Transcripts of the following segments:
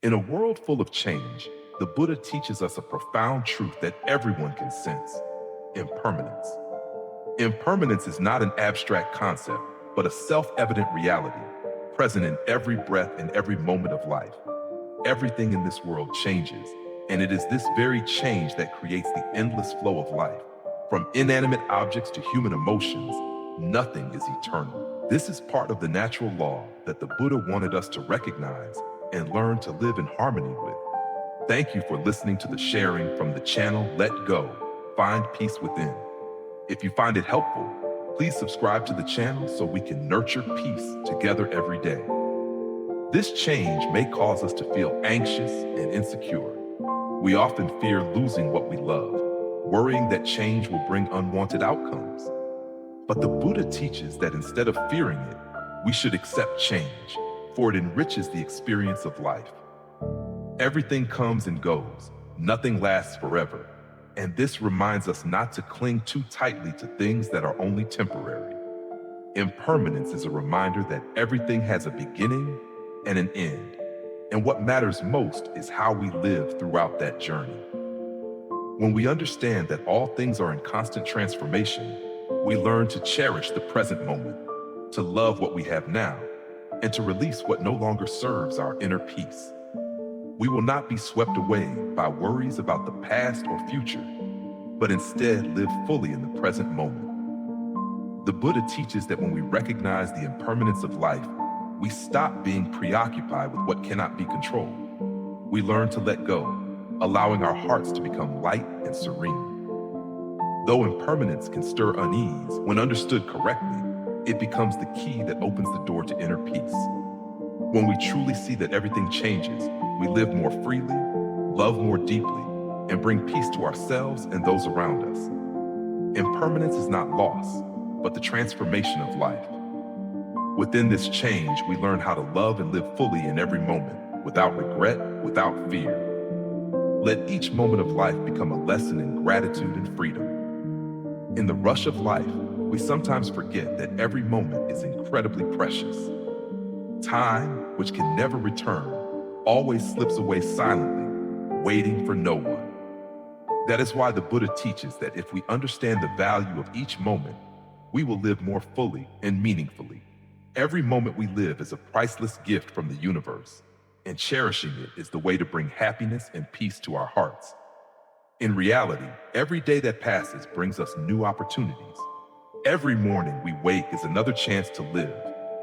In a world full of change, the Buddha teaches us a profound truth that everyone can sense: impermanence. Impermanence is not an abstract concept, but a self-evident reality, present in every breath and every moment of life. Everything in this world changes, and it is this very change that creates the endless flow of life. From inanimate objects to human emotions, nothing is eternal. This is part of the natural law that the Buddha wanted us to recognize and learn to live in harmony with. Thank you for listening to the sharing from the channel Let Go, Find Peace Within. If you find it helpful, please subscribe to the channel so we can nurture peace together every day. This change may cause us to feel anxious and insecure. We often fear losing what we love, worrying that change will bring unwanted outcomes. But the Buddha teaches that instead of fearing it, we should accept change, for it enriches the experience of life. Everything comes and goes, nothing lasts forever, and this reminds us not to cling too tightly to things that are only temporary. Impermanence is a reminder that everything has a beginning and an end, and what matters most is how we live throughout that journey. When we understand that all things are in constant transformation, we learn to cherish the present moment, to love what we have now, and to release what no longer serves our inner peace. We will not be swept away by worries about the past or future, but instead live fully in the present moment. The Buddha teaches that when we recognize the impermanence of life, we stop being preoccupied with what cannot be controlled. We learn to let go, allowing our hearts to become light and serene. Though impermanence can stir unease, when understood correctly, it becomes the key that opens the door to inner peace. When we truly see that everything changes, we live more freely, love more deeply, and bring peace to ourselves and those around us. Impermanence is not loss, but the transformation of life. Within this change, we learn how to love and live fully in every moment, without regret, without fear. Let each moment of life become a lesson in gratitude and freedom. In the rush of life, we sometimes forget that every moment is incredibly precious. Time, which can never return, always slips away silently, waiting for no one. That is why the Buddha teaches that if we understand the value of each moment, we will live more fully and meaningfully. Every moment we live is a priceless gift from the universe, and cherishing it is the way to bring happiness and peace to our hearts. In reality, every day that passes brings us new opportunities. Every morning we wake is another chance to live,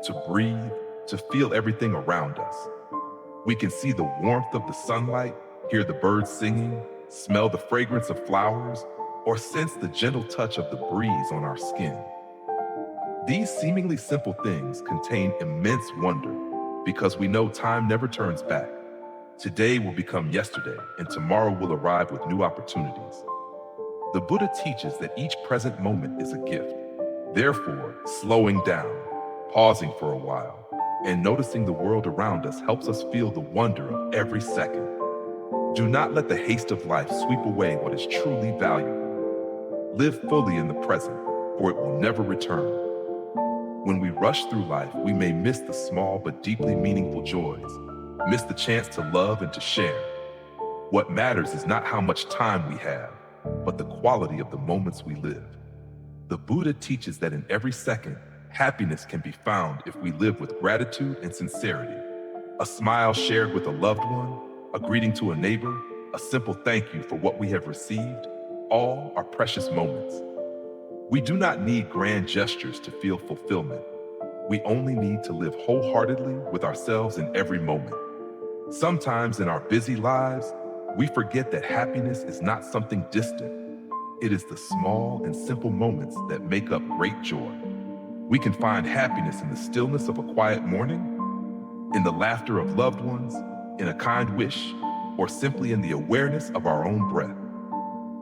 to breathe, to feel everything around us. We can see the warmth of the sunlight, hear the birds singing, smell the fragrance of flowers, or sense the gentle touch of the breeze on our skin. These seemingly simple things contain immense wonder because we know time never turns back. Today will become yesterday, and tomorrow will arrive with new opportunities. The Buddha teaches that each present moment is a gift. Therefore, slowing down, pausing for a while, and noticing the world around us helps us feel the wonder of every second. Do not let the haste of life sweep away what is truly valuable. Live fully in the present, for it will never return. When we rush through life, we may miss the small but deeply meaningful joys, miss the chance to love and to share. What matters is not how much time we have, but the quality of the moments we live. The Buddha teaches that in every second, happiness can be found if we live with gratitude and sincerity. A smile shared with a loved one, a greeting to a neighbor, a simple thank you for what we have received, all are precious moments. We do not need grand gestures to feel fulfillment. We only need to live wholeheartedly with ourselves in every moment. Sometimes in our busy lives, we forget that happiness is not something distant. It is the small and simple moments that make up great joy. We can find happiness in the stillness of a quiet morning, in the laughter of loved ones, in a kind wish, or simply in the awareness of our own breath.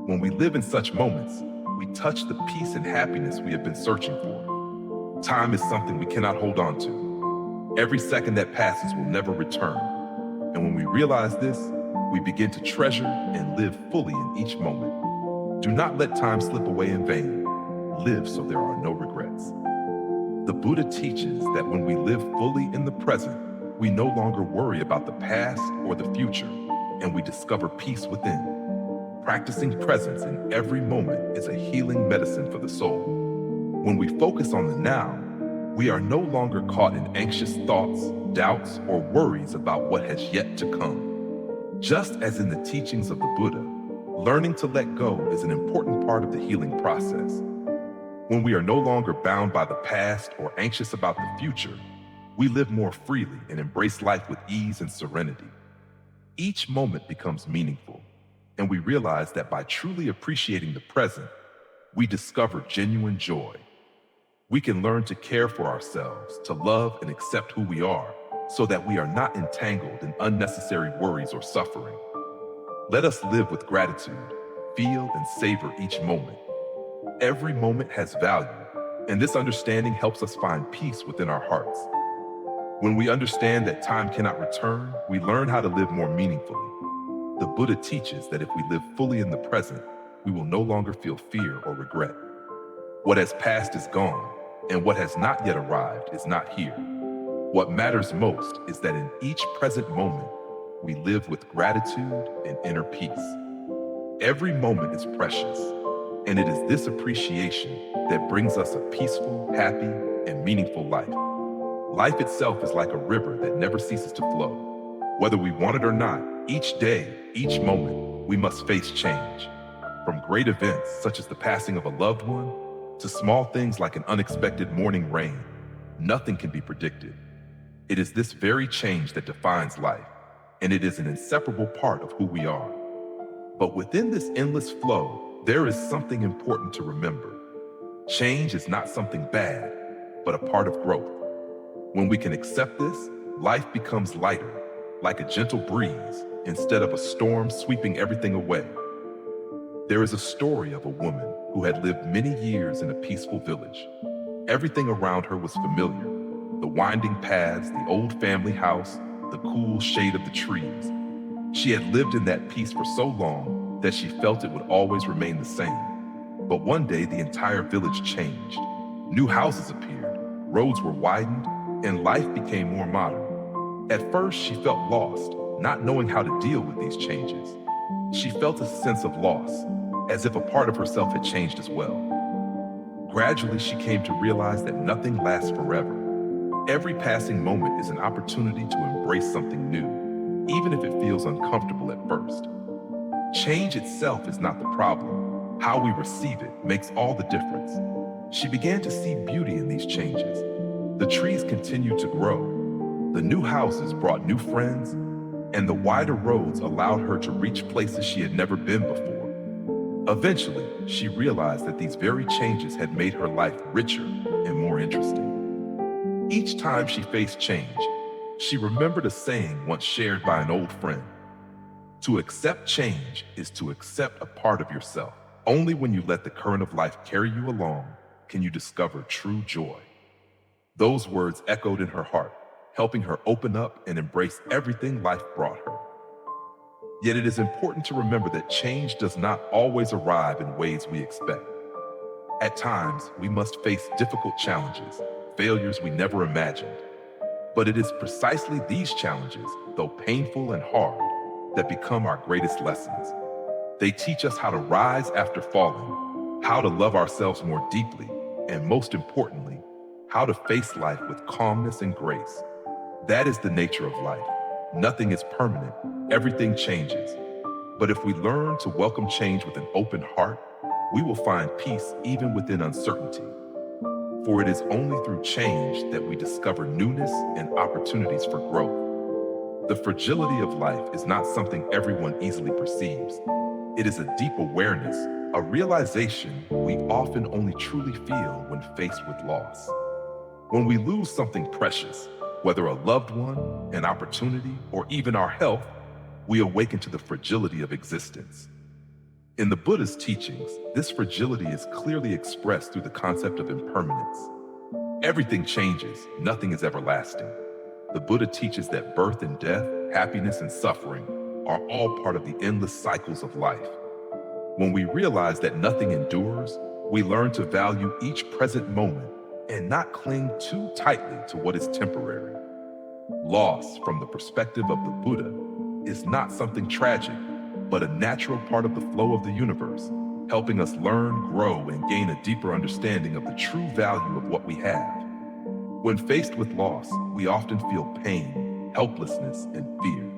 When we live in such moments, we touch the peace and happiness we have been searching for. Time is something we cannot hold on to. Every second that passes will never return. And when we realize this, we begin to treasure and live fully in each moment. Do not let time slip away in vain. Live so there are no regrets. The Buddha teaches that when we live fully in the present, we no longer worry about the past or the future, and we discover peace within. Practicing presence in every moment is a healing medicine for the soul. When we focus on the now, we are no longer caught in anxious thoughts, doubts, or worries about what has yet to come. Just as in the teachings of the Buddha, learning to let go is an important part of the healing process. When we are no longer bound by the past or anxious about the future, we live more freely and embrace life with ease and serenity. Each moment becomes meaningful, and we realize that by truly appreciating the present, we discover genuine joy. We can learn to care for ourselves, to love and accept who we are, so that we are not entangled in unnecessary worries or suffering. Let us live with gratitude, feel and savor each moment. Every moment has value, and this understanding helps us find peace within our hearts. When we understand that time cannot return, we learn how to live more meaningfully. The Buddha teaches that if we live fully in the present, we will no longer feel fear or regret. What has passed is gone, and what has not yet arrived is not here. What matters most is that in each present moment, we live with gratitude and inner peace. Every moment is precious, and it is this appreciation that brings us a peaceful, happy, and meaningful life. Life itself is like a river that never ceases to flow. Whether we want it or not, each day, each moment, we must face change. From great events such as the passing of a loved one, to small things like an unexpected morning rain, nothing can be predicted. It is this very change that defines life, and it is an inseparable part of who we are. But within this endless flow, there is something important to remember. Change is not something bad, but a part of growth. When we can accept this, life becomes lighter, like a gentle breeze, instead of a storm sweeping everything away. There is a story of a woman who had lived many years in a peaceful village. Everything around her was familiar: the winding paths, the old family house, the cool shade of the trees. She had lived in that peace for so long that she felt it would always remain the same. But one day, the entire village changed. New houses appeared, roads were widened, and life became more modern. At first, she felt lost, not knowing how to deal with these changes. She felt a sense of loss, as if a part of herself had changed as well. Gradually, she came to realize that nothing lasts forever. Every passing moment is an opportunity to embrace something new, even if it feels uncomfortable at first. Change itself is not the problem. How we receive it makes all the difference. She began to see beauty in these changes. The trees continued to grow. The new houses brought new friends, and the wider roads allowed her to reach places she had never been before. Eventually, she realized that these very changes had made her life richer and more interesting. Each time she faced change, she remembered a saying once shared by an old friend: "To accept change is to accept a part of yourself. Only when you let the current of life carry you along can you discover true joy." Those words echoed in her heart, helping her open up and embrace everything life brought her. Yet it is important to remember that change does not always arrive in ways we expect. At times, we must face difficult challenges, failures we never imagined. But it is precisely these challenges, though painful and hard, that become our greatest lessons. They teach us how to rise after falling, how to love ourselves more deeply, and most importantly, how to face life with calmness and grace. That is the nature of life. Nothing is permanent, everything changes. But if we learn to welcome change with an open heart, we will find peace even within uncertainty. For it is only through change that we discover newness and opportunities for growth. The fragility of life is not something everyone easily perceives. It is a deep awareness, a realization we often only truly feel when faced with loss. When we lose something precious, whether a loved one, an opportunity, or even our health, we awaken to the fragility of existence. In the Buddha's teachings, this fragility is clearly expressed through the concept of impermanence. Everything changes, nothing is everlasting. The Buddha teaches that birth and death, happiness and suffering are all part of the endless cycles of life. When we realize that nothing endures, we learn to value each present moment and not cling too tightly to what is temporary. Loss, from the perspective of the Buddha, is not something tragic, but a natural part of the flow of the universe, helping us learn, grow, and gain a deeper understanding of the true value of what we have. When faced with loss, we often feel pain, helplessness, and fear.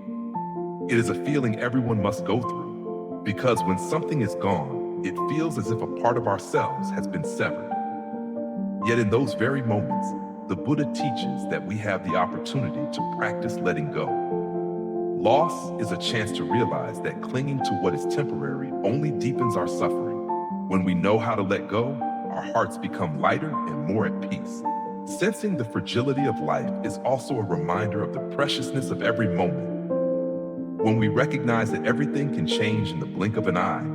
It is a feeling everyone must go through, because when something is gone, it feels as if a part of ourselves has been severed. Yet in those very moments, the Buddha teaches that we have the opportunity to practice letting go. Loss is a chance to realize that clinging to what is temporary only deepens our suffering. When we know how to let go, our hearts become lighter and more at peace. Sensing the fragility of life is also a reminder of the preciousness of every moment. When we recognize that everything can change in the blink of an eye,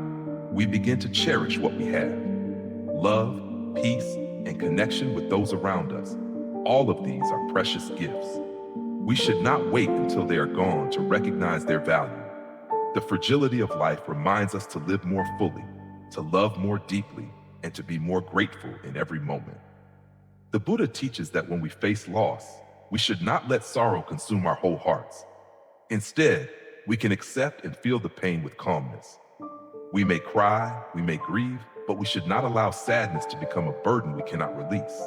we begin to cherish what we have. Love, peace, and connection with those around us. All of these are precious gifts. We should not wait until they are gone to recognize their value. The fragility of life reminds us to live more fully, to love more deeply, and to be more grateful in every moment. The Buddha teaches that when we face loss, we should not let sorrow consume our whole hearts. Instead, we can accept and feel the pain with calmness. We may cry, we may grieve, but we should not allow sadness to become a burden we cannot release.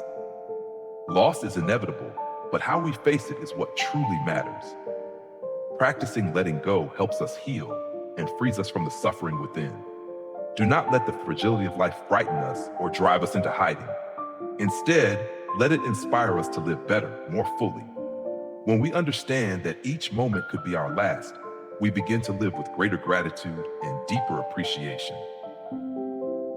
Loss is inevitable, but how we face it is what truly matters. Practicing letting go helps us heal and frees us from the suffering within. Do not let the fragility of life frighten us or drive us into hiding. Instead, let it inspire us to live better, more fully. When we understand that each moment could be our last, we begin to live with greater gratitude and deeper appreciation.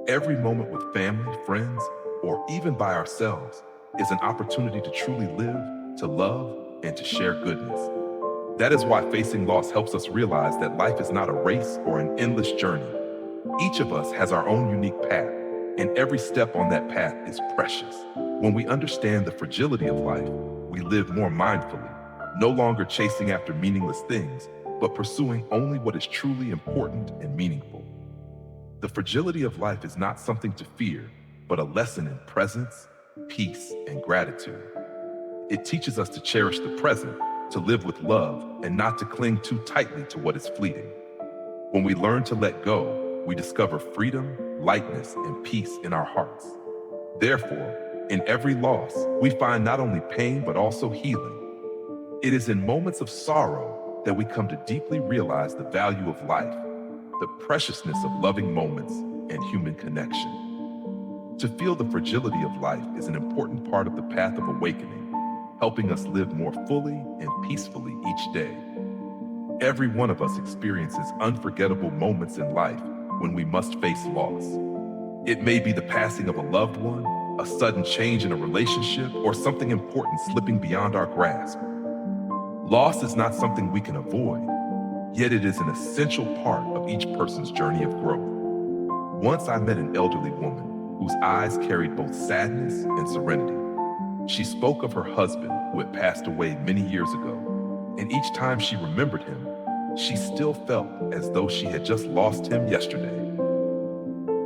Every moment with family, friends, or even by ourselves is an opportunity to truly live, to love, and to share goodness. That is why facing loss helps us realize that life is not a race or an endless journey. Each of us has our own unique path, and every step on that path is precious. When we understand the fragility of life, we live more mindfully, no longer chasing after meaningless things, but pursuing only what is truly important and meaningful. The fragility of life is not something to fear, but a lesson in presence, peace, and gratitude. It teaches us to cherish the present, to live with love, and not to cling too tightly to what is fleeting. When we learn to let go, we discover freedom, lightness, and peace in our hearts. Therefore, in every loss, we find not only pain but also healing. It is in moments of sorrow that we come to deeply realize the value of life, the preciousness of loving moments, and human connection. To feel the fragility of life is an important part of the path of awakening, helping us live more fully and peacefully each day. Every one of us experiences unforgettable moments in life when we must face loss. It may be the passing of a loved one, a sudden change in a relationship, or something important slipping beyond our grasp. Loss is not something we can avoid, yet it is an essential part of each person's journey of growth. Once I met an elderly woman whose eyes carried both sadness and serenity. She spoke of her husband who had passed away many years ago, and each time she remembered him, she still felt as though she had just lost him yesterday.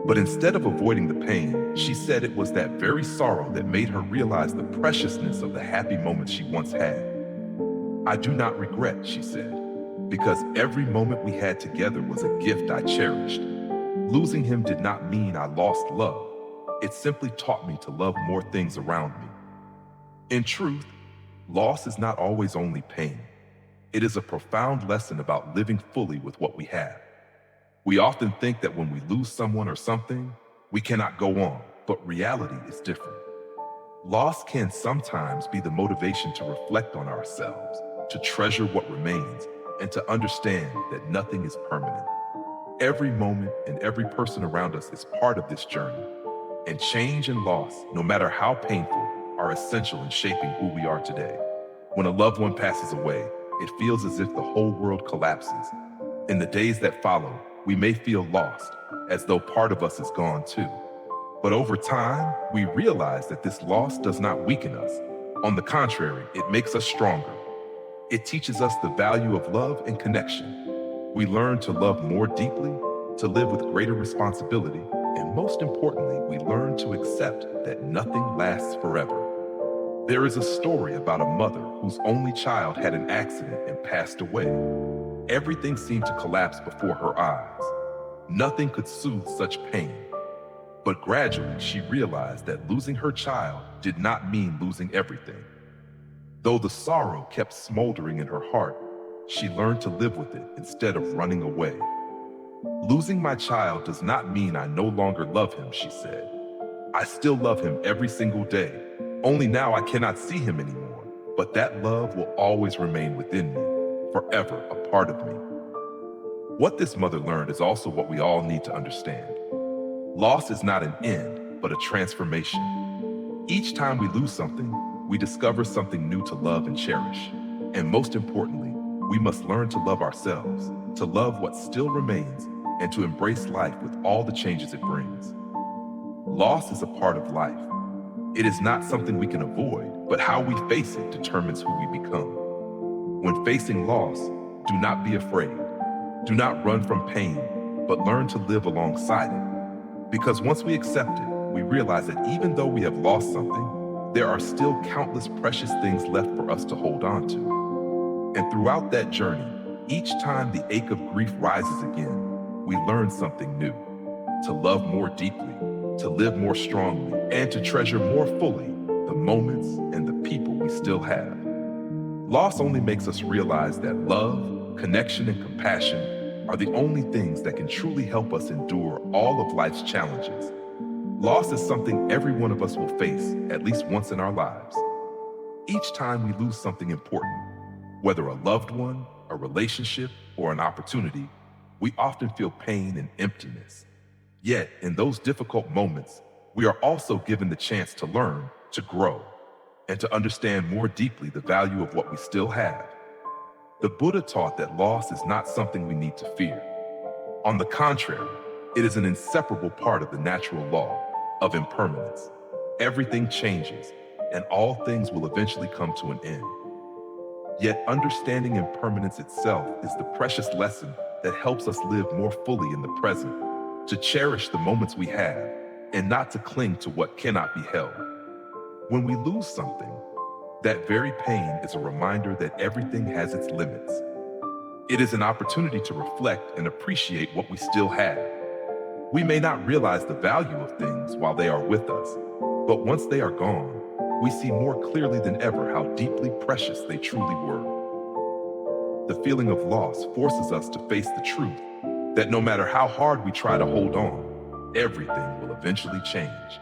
But instead of avoiding the pain, she said it was that very sorrow that made her realize the preciousness of the happy moments she once had. I do not regret, she said, because every moment we had together was a gift I cherished. Losing him did not mean I lost love. It simply taught me to love more things around me. In truth, loss is not always only pain. It is a profound lesson about living fully with what we have. We often think that when we lose someone or something, we cannot go on, but reality is different. Loss can sometimes be the motivation to reflect on ourselves, to treasure what remains, and to understand that nothing is permanent. Every moment and every person around us is part of this journey, and change and loss, no matter how painful, are essential in shaping who we are today. When a loved one passes away, it feels as if the whole world collapses. In the days that follow, we may feel lost, as though part of us is gone too. But over time, we realize that this loss does not weaken us. On the contrary, it makes us stronger. It teaches us the value of love and connection. We learn to love more deeply, to live with greater responsibility, and most importantly, we learn to accept that nothing lasts forever. There is a story about a mother whose only child had an accident and passed away. Everything seemed to collapse before her eyes. Nothing could soothe such pain. But gradually, she realized that losing her child did not mean losing everything. Though the sorrow kept smoldering in her heart, she learned to live with it instead of running away. Losing my child does not mean I no longer love him, she said. I still love him every single day. Only now I cannot see him anymore, but that love will always remain within me, forever a part of me. What this mother learned is also what we all need to understand. Loss is not an end, but a transformation. Each time we lose something, we discover something new to love and cherish. And most importantly, we must learn to love ourselves, to love what still remains, and to embrace life with all the changes it brings. Loss is a part of life. It is not something we can avoid, but how we face it determines who we become. When facing loss, do not be afraid. Do not run from pain, but learn to live alongside it. Because once we accept it, we realize that even though we have lost something, there are still countless precious things left for us to hold on to. And throughout that journey, each time the ache of grief rises again, we learn something new. To love more deeply, to live more strongly, and to treasure more fully the moments and the people we still have. Loss only makes us realize that love, connection, and compassion are the only things that can truly help us endure all of life's challenges. Loss is something every one of us will face at least once in our lives. Each time we lose something important, whether a loved one, a relationship, or an opportunity, we often feel pain and emptiness. Yet, in those difficult moments, we are also given the chance to learn, to grow, and to understand more deeply the value of what we still have. The Buddha taught that loss is not something we need to fear. On the contrary, it is an inseparable part of the natural law of impermanence. Everything changes, and all things will eventually come to an end. Yet understanding impermanence itself is the precious lesson that helps us live more fully in the present, to cherish the moments we have, and not to cling to what cannot be held. When we lose something, that very pain is a reminder that everything has its limits. It is an opportunity to reflect and appreciate what we still have. We may not realize the value of things while they are with us, but once they are gone, we see more clearly than ever how deeply precious they truly were. The feeling of loss forces us to face the truth that no matter how hard we try to hold on, everything will eventually change.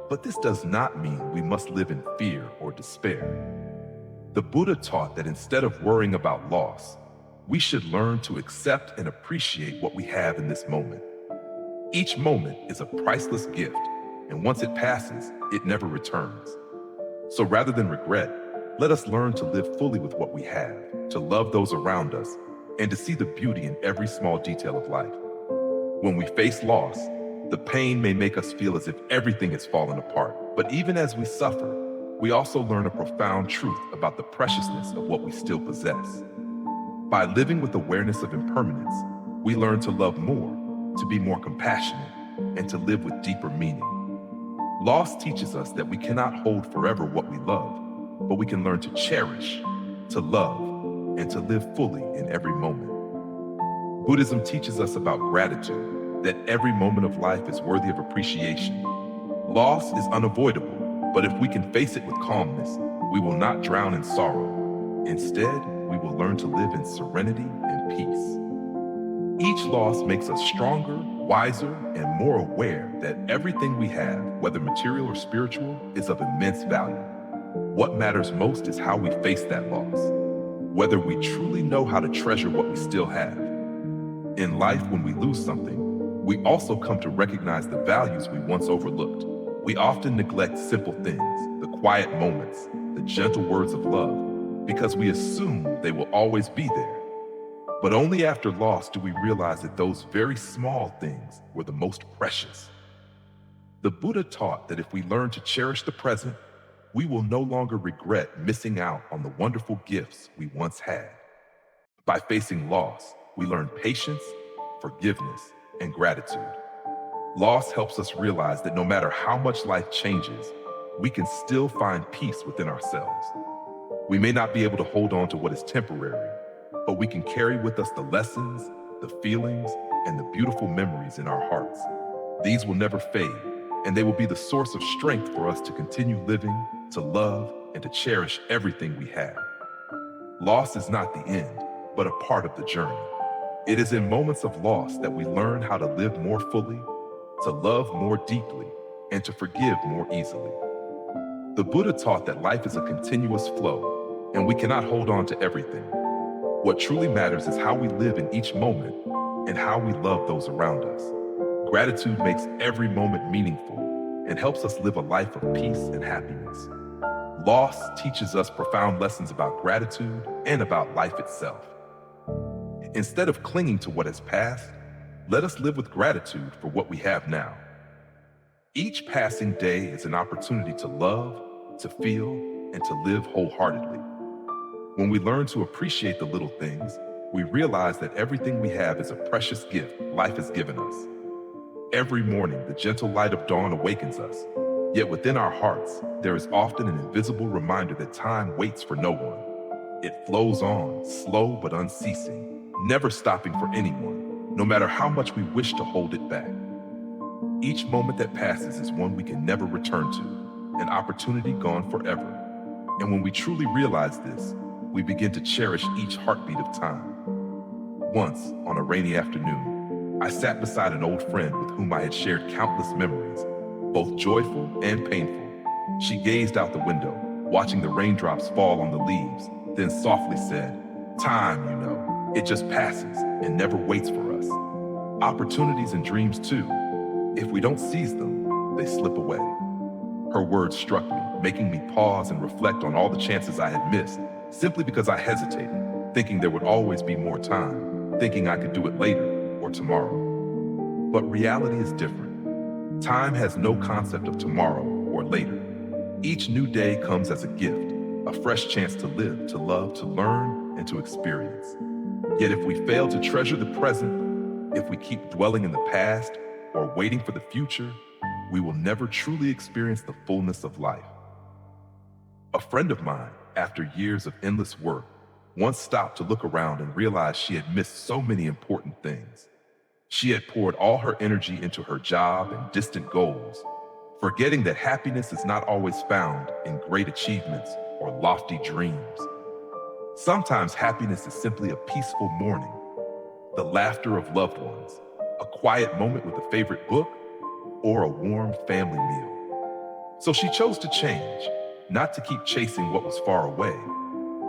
But this does not mean we must live in fear or despair. The Buddha taught that instead of worrying about loss, we should learn to accept and appreciate what we have in this moment. Each moment is a priceless gift, and once it passes, it never returns. So rather than regret, let us learn to live fully with what we have, to love those around us, and to see the beauty in every small detail of life. When we face loss, the pain may make us feel as if everything has fallen apart. But even as we suffer, we also learn a profound truth about the preciousness of what we still possess. By living with awareness of impermanence, we learn to love more, to be more compassionate, and to live with deeper meaning. Loss teaches us that we cannot hold forever what we love, but we can learn to cherish, to love, and to live fully in every moment. Buddhism teaches us about gratitude, that every moment of life is worthy of appreciation. Loss is unavoidable, but if we can face it with calmness, we will not drown in sorrow. Instead, we will learn to live in serenity and peace. Each loss makes us stronger, wiser, and more aware that everything we have, whether material or spiritual, is of immense value. What matters most is how we face that loss, whether we truly know how to treasure what we still have. In life, when we lose something, we also come to recognize the values we once overlooked. We often neglect simple things, the quiet moments, the gentle words of love, because we assume they will always be there. But only after loss do we realize that those very small things were the most precious. The Buddha taught that if we learn to cherish the present, we will no longer regret missing out on the wonderful gifts we once had. By facing loss, we learn patience, forgiveness, and gratitude. Loss helps us realize that no matter how much life changes, we can still find peace within ourselves. We may not be able to hold on to what is temporary, but we can carry with us the lessons, the feelings, and the beautiful memories in our hearts. These will never fade, and they will be the source of strength for us to continue living, to love, and to cherish everything we have. Loss is not the end, but a part of the journey. It is in moments of loss that we learn how to live more fully, to love more deeply, and to forgive more easily. The Buddha taught that life is a continuous flow, and we cannot hold on to everything. What truly matters is how we live in each moment and how we love those around us. Gratitude makes every moment meaningful and helps us live a life of peace and happiness. Loss teaches us profound lessons about gratitude and about life itself. Instead of clinging to what has passed, let us live with gratitude for what we have now. Each passing day is an opportunity to love, to feel, and to live wholeheartedly. When we learn to appreciate the little things, we realize that everything we have is a precious gift life has given us. Every morning, the gentle light of dawn awakens us, yet within our hearts, there is often an invisible reminder that time waits for no one. It flows on, slow but unceasing, never stopping for anyone, no matter how much we wish to hold it back. Each moment that passes is one we can never return to, an opportunity gone forever. And when we truly realize this, we begin to cherish each heartbeat of time. Once, on a rainy afternoon, I sat beside an old friend with whom I had shared countless memories, both joyful and painful. She gazed out the window, watching the raindrops fall on the leaves, then softly said, "Time, it just passes and never waits for us. Opportunities and dreams too. If we don't seize them, they slip away." Her words struck me, making me pause and reflect on all the chances I had missed, simply because I hesitated, thinking there would always be more time, thinking I could do it later or tomorrow. But reality is different. Time has no concept of tomorrow or later. Each new day comes as a gift, a fresh chance to live, to love, to learn, and to experience. Yet if we fail to treasure the present, if we keep dwelling in the past or waiting for the future, we will never truly experience the fullness of life. A friend of mine, after years of endless work, once stopped to look around and realized she had missed so many important things. She had poured all her energy into her job and distant goals, forgetting that happiness is not always found in great achievements or lofty dreams. Sometimes happiness is simply a peaceful morning, the laughter of loved ones, a quiet moment with a favorite book, or a warm family meal. So she chose to change, not to keep chasing what was far away,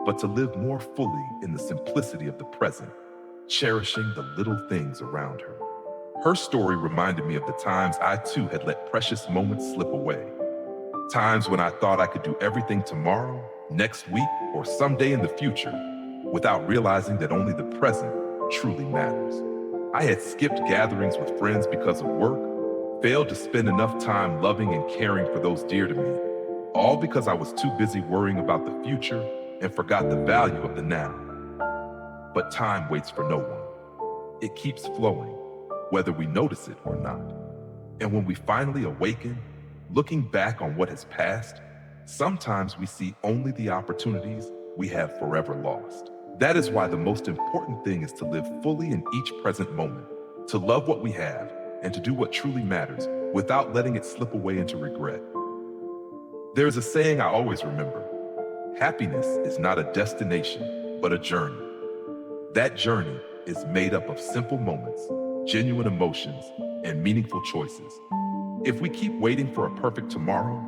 but to live more fully in the simplicity of the present, cherishing the little things around her. Her story reminded me of the times I too had let precious moments slip away. Times when I thought I could do everything tomorrow, next week, or someday in the future, without realizing that only the present truly matters. I had skipped gatherings with friends because of work, failed to spend enough time loving and caring for those dear to me, all because I was too busy worrying about the future and forgot the value of the now. But time waits for no one. It keeps flowing, whether we notice it or not. And when we finally awaken, looking back on what has passed, sometimes we see only the opportunities we have forever lost. That is why the most important thing is to live fully in each present moment, to love what we have, and to do what truly matters without letting it slip away into regret. There's a saying I always remember: happiness is not a destination, but a journey. That journey is made up of simple moments, genuine emotions, and meaningful choices. If we keep waiting for a perfect tomorrow,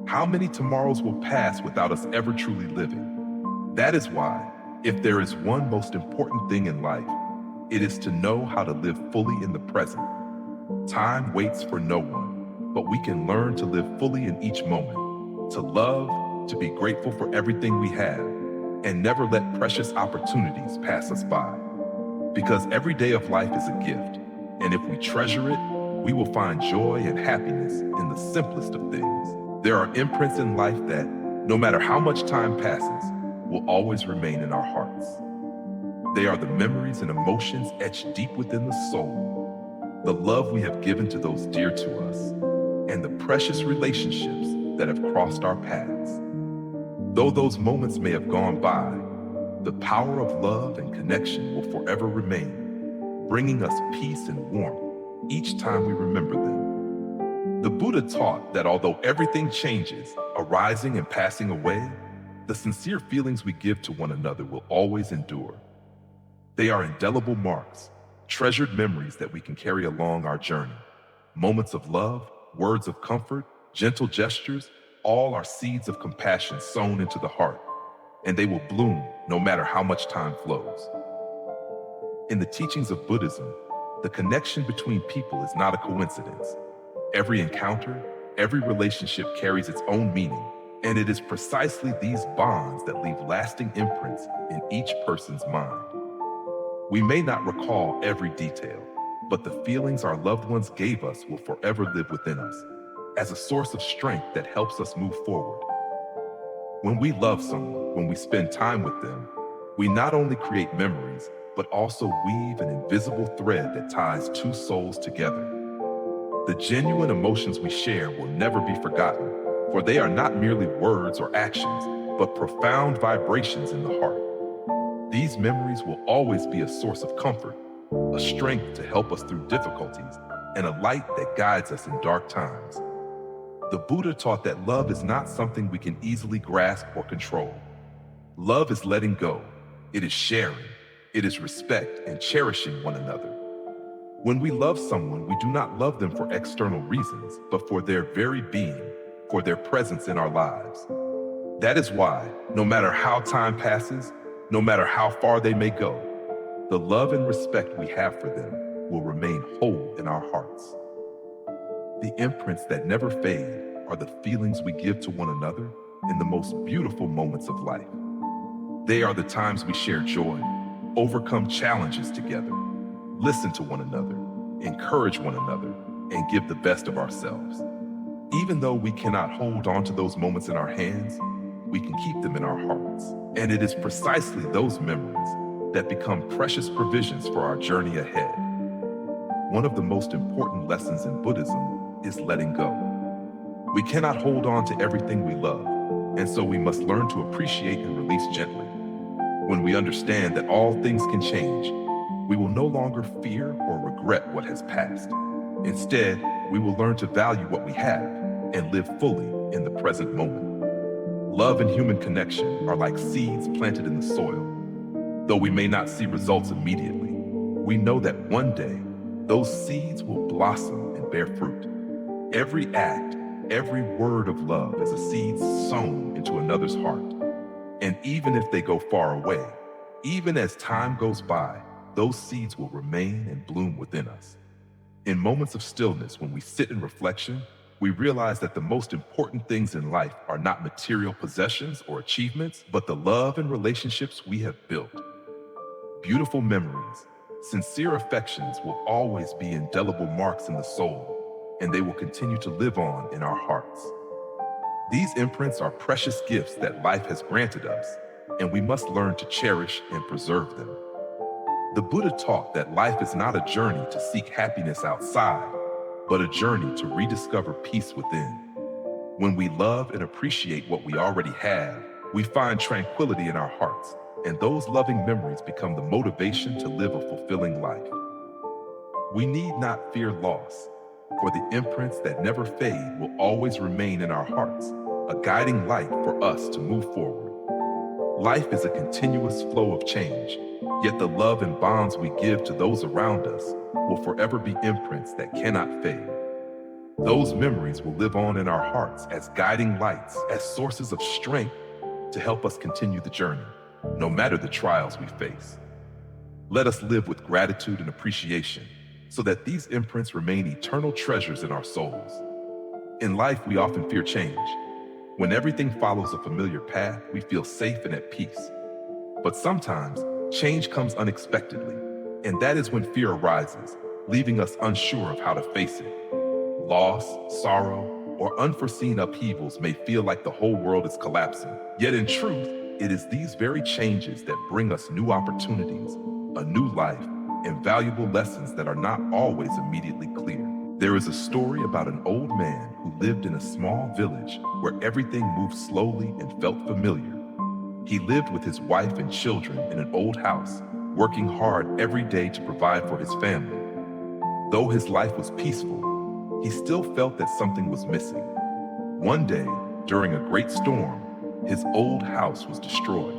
how many tomorrows will pass without us ever truly living? That is why, if there is one most important thing in life, it is to know how to live fully in the present. Time waits for no one, but we can learn to live fully in each moment, to love, to be grateful for everything we have, and never let precious opportunities pass us by. Because every day of life is a gift, and if we treasure it, we will find joy and happiness in the simplest of things. There are imprints in life that, no matter how much time passes, will always remain in our hearts. They are the memories and emotions etched deep within the soul, the love we have given to those dear to us, and the precious relationships that have crossed our paths. Though those moments may have gone by, the power of love and connection will forever remain, bringing us peace and warmth each time we remember them. The Buddha taught that although everything changes, arising and passing away, the sincere feelings we give to one another will always endure. They are indelible marks, treasured memories that we can carry along our journey. Moments of love, words of comfort, gentle gestures, all are seeds of compassion sown into the heart, and they will bloom no matter how much time flows. In the teachings of Buddhism, the connection between people is not a coincidence. Every encounter, every relationship carries its own meaning, and it is precisely these bonds that leave lasting imprints in each person's mind. We may not recall every detail, but the feelings our loved ones gave us will forever live within us, as a source of strength that helps us move forward. When we love someone, when we spend time with them, we not only create memories, but also weave an invisible thread that ties two souls together. The genuine emotions we share will never be forgotten, for they are not merely words or actions, but profound vibrations in the heart. These memories will always be a source of comfort, a strength to help us through difficulties, and a light that guides us in dark times. The Buddha taught that love is not something we can easily grasp or control. Love is letting go. It is sharing. It is respect and cherishing one another. When we love someone, we do not love them for external reasons, but for their very being, for their presence in our lives. That is why, no matter how time passes, no matter how far they may go, the love and respect we have for them will remain whole in our hearts. The imprints that never fade are the feelings we give to one another in the most beautiful moments of life. They are the times we share joy, overcome challenges together, listen to one another, encourage one another, and give the best of ourselves. Even though we cannot hold on to those moments in our hands, we can keep them in our hearts. And it is precisely those memories that become precious provisions for our journey ahead. One of the most important lessons in Buddhism is letting go. We cannot hold on to everything we love, and so we must learn to appreciate and release gently. When we understand that all things can change, we will no longer fear or regret what has passed. Instead, we will learn to value what we have and live fully in the present moment. Love and human connection are like seeds planted in the soil. Though we may not see results immediately, we know that one day those seeds will blossom and bear fruit. Every act, every word of love is a seed sown into another's heart. And even if they go far away, even as time goes by, those seeds will remain and bloom within us. In moments of stillness, when we sit in reflection, we realize that the most important things in life are not material possessions or achievements, but the love and relationships we have built. Beautiful memories, sincere affections will always be indelible marks in the soul, and they will continue to live on in our hearts. These imprints are precious gifts that life has granted us, and we must learn to cherish and preserve them. The Buddha taught that life is not a journey to seek happiness outside, but a journey to rediscover peace within. When we love and appreciate what we already have, we find tranquility in our hearts, and those loving memories become the motivation to live a fulfilling life. We need not fear loss, for the imprints that never fade will always remain in our hearts, a guiding light for us to move forward. Life is a continuous flow of change, yet the love and bonds we give to those around us will forever be imprints that cannot fade. Those memories will live on in our hearts as guiding lights, as sources of strength to help us continue the journey, no matter the trials we face. Let us live with gratitude and appreciation, so that these imprints remain eternal treasures in our souls. In life, we often fear change. When everything follows a familiar path, we feel safe and at peace. But sometimes, change comes unexpectedly, and that is when fear arises, leaving us unsure of how to face it. Loss, sorrow, or unforeseen upheavals may feel like the whole world is collapsing. Yet in truth, it is these very changes that bring us new opportunities, a new life, and valuable lessons that are not always immediately clear. There is a story about an old man who lived in a small village where everything moved slowly and felt familiar. He lived with his wife and children in an old house, working hard every day to provide for his family. Though his life was peaceful, he still felt that something was missing. One day, during a great storm, his old house was destroyed.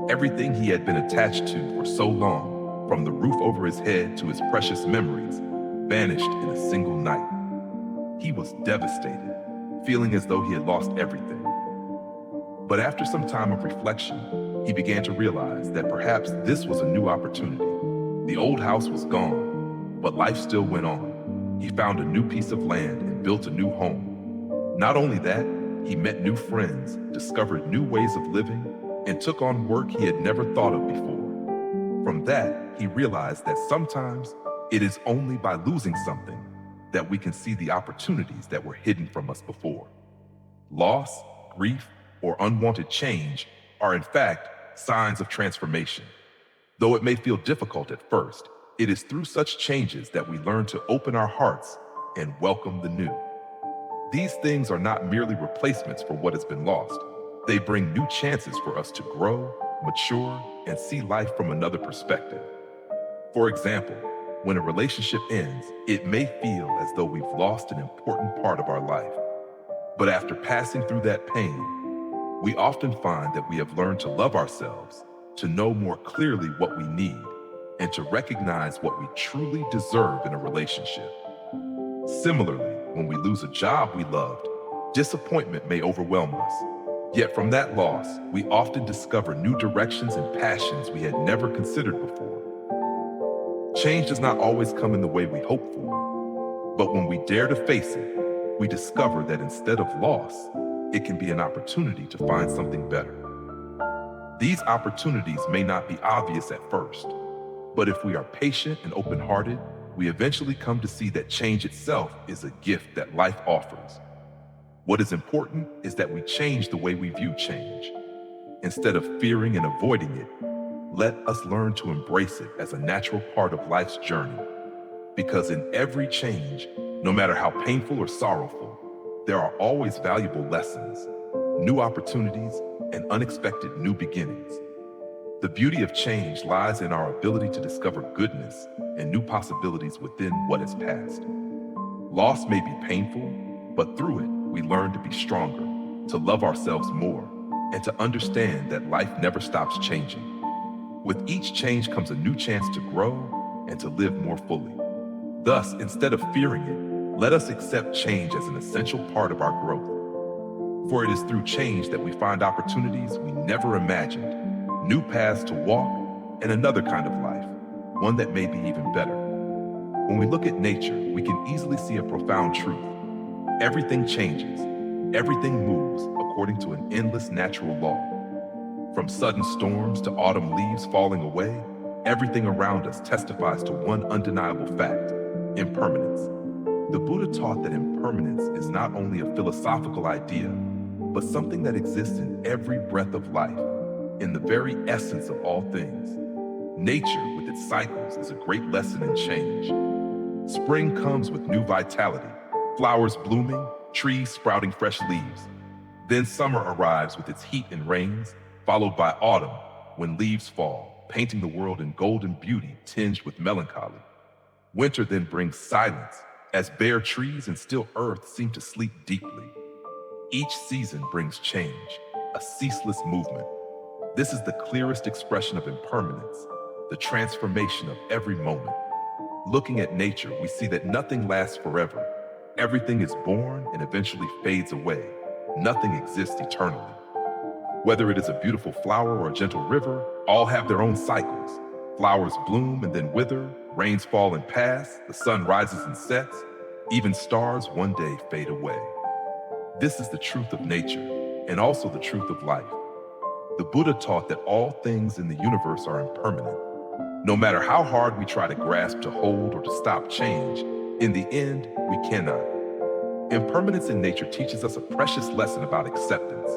Everything he had been attached to for so long, from the roof over his head to his precious memories, vanished in a single night. He was devastated, feeling as though he had lost everything. But after some time of reflection, he began to realize that perhaps this was a new opportunity. The old house was gone, but life still went on. He found a new piece of land and built a new home. Not only that, he met new friends, discovered new ways of living, and took on work he had never thought of before. From that, he realized that sometimes it is only by losing something that we can see the opportunities that were hidden from us before. Loss, grief, or unwanted change are in fact signs of transformation. Though it may feel difficult at first, it is through such changes that we learn to open our hearts and welcome the new. These things are not merely replacements for what has been lost. They bring new chances for us to grow, mature, and see life from another perspective. For example, when a relationship ends, it may feel as though we've lost an important part of our life. But after passing through that pain, we often find that we have learned to love ourselves, to know more clearly what we need, and to recognize what we truly deserve in a relationship. Similarly, when we lose a job we loved, disappointment may overwhelm us. Yet from that loss, we often discover new directions and passions we had never considered before. Change does not always come in the way we hope for, but when we dare to face it, we discover that instead of loss, it can be an opportunity to find something better. These opportunities may not be obvious at first, but if we are patient and open-hearted, we eventually come to see that change itself is a gift that life offers. What is important is that we change the way we view change. Instead of fearing and avoiding it, let us learn to embrace it as a natural part of life's journey. Because in every change, no matter how painful or sorrowful, there are always valuable lessons, new opportunities, and unexpected new beginnings. The beauty of change lies in our ability to discover goodness and new possibilities within what has passed. Loss may be painful, but through it, we learn to be stronger, to love ourselves more, and to understand that life never stops changing. With each change comes a new chance to grow and to live more fully. Thus, instead of fearing it, let us accept change as an essential part of our growth. For it is through change that we find opportunities we never imagined, new paths to walk, and another kind of life, one that may be even better. When we look at nature, we can easily see a profound truth. Everything changes, everything moves according to an endless natural law. From sudden storms to autumn leaves falling away, everything around us testifies to one undeniable fact: impermanence. The Buddha taught that impermanence is not only a philosophical idea, but something that exists in every breath of life, in the very essence of all things. Nature, with its cycles, is a great lesson in change. Spring comes with new vitality, flowers blooming, trees sprouting fresh leaves. Then summer arrives with its heat and rains, followed by autumn, when leaves fall, painting the world in golden beauty tinged with melancholy. Winter then brings silence, as bare trees and still earth seem to sleep deeply. Each season brings change, a ceaseless movement. This is the clearest expression of impermanence, the transformation of every moment. Looking at nature, we see that nothing lasts forever. Everything is born and eventually fades away. Nothing exists eternally. Whether it is a beautiful flower or a gentle river, all have their own cycles. Flowers bloom and then wither, rains fall and pass, the sun rises and sets, even stars one day fade away. This is the truth of nature, and also the truth of life. The Buddha taught that all things in the universe are impermanent. No matter how hard we try to grasp, to hold, or to stop change, in the end, we cannot. Impermanence in nature teaches us a precious lesson about acceptance.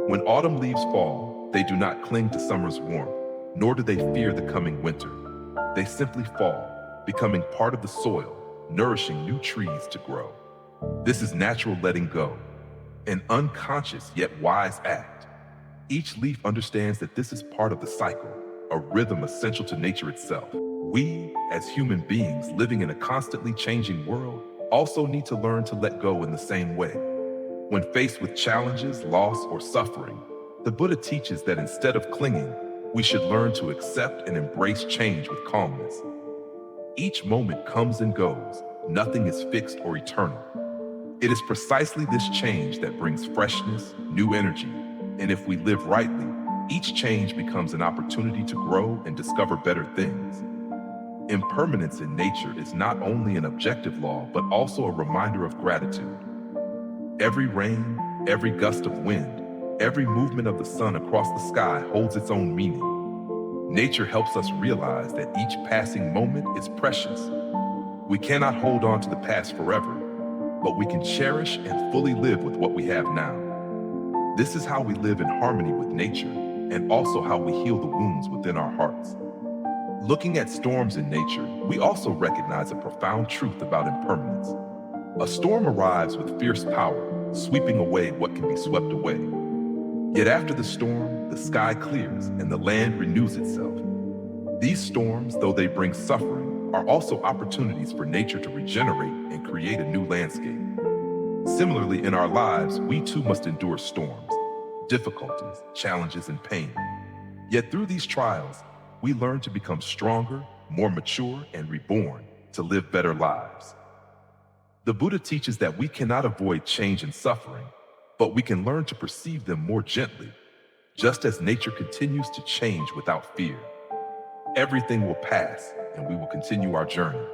When autumn leaves fall, they do not cling to summer's warmth, nor do they fear the coming winter. They simply fall, becoming part of the soil, nourishing new trees to grow. This is natural letting go, an unconscious yet wise act. Each leaf understands that this is part of the cycle, a rhythm essential to nature itself. We, as human beings living in a constantly changing world, also need to learn to let go in the same way. When faced with challenges, loss, or suffering, the Buddha teaches that instead of clinging, we should learn to accept and embrace change with calmness. Each moment comes and goes, nothing is fixed or eternal. It is precisely this change that brings freshness, new energy, and if we live rightly, each change becomes an opportunity to grow and discover better things. Impermanence in nature is not only an objective law, but also a reminder of gratitude. Every rain, every gust of wind, every movement of the sun across the sky holds its own meaning. Nature helps us realize that each passing moment is precious. We cannot hold on to the past forever, but we can cherish and fully live with what we have now. This is how we live in harmony with nature, and also how we heal the wounds within our hearts. Looking at storms in nature, we also recognize a profound truth about impermanence. A storm arrives with fierce power, sweeping away what can be swept away. Yet after the storm, the sky clears and the land renews itself. These storms, though they bring suffering, are also opportunities for nature to regenerate and create a new landscape. Similarly, in our lives, we too must endure storms, difficulties, challenges, and pain. Yet through these trials, we learn to become stronger, more mature, and reborn to live better lives. The Buddha teaches that we cannot avoid change and suffering, but we can learn to perceive them more gently, just as nature continues to change without fear. Everything will pass, and we will continue our journey.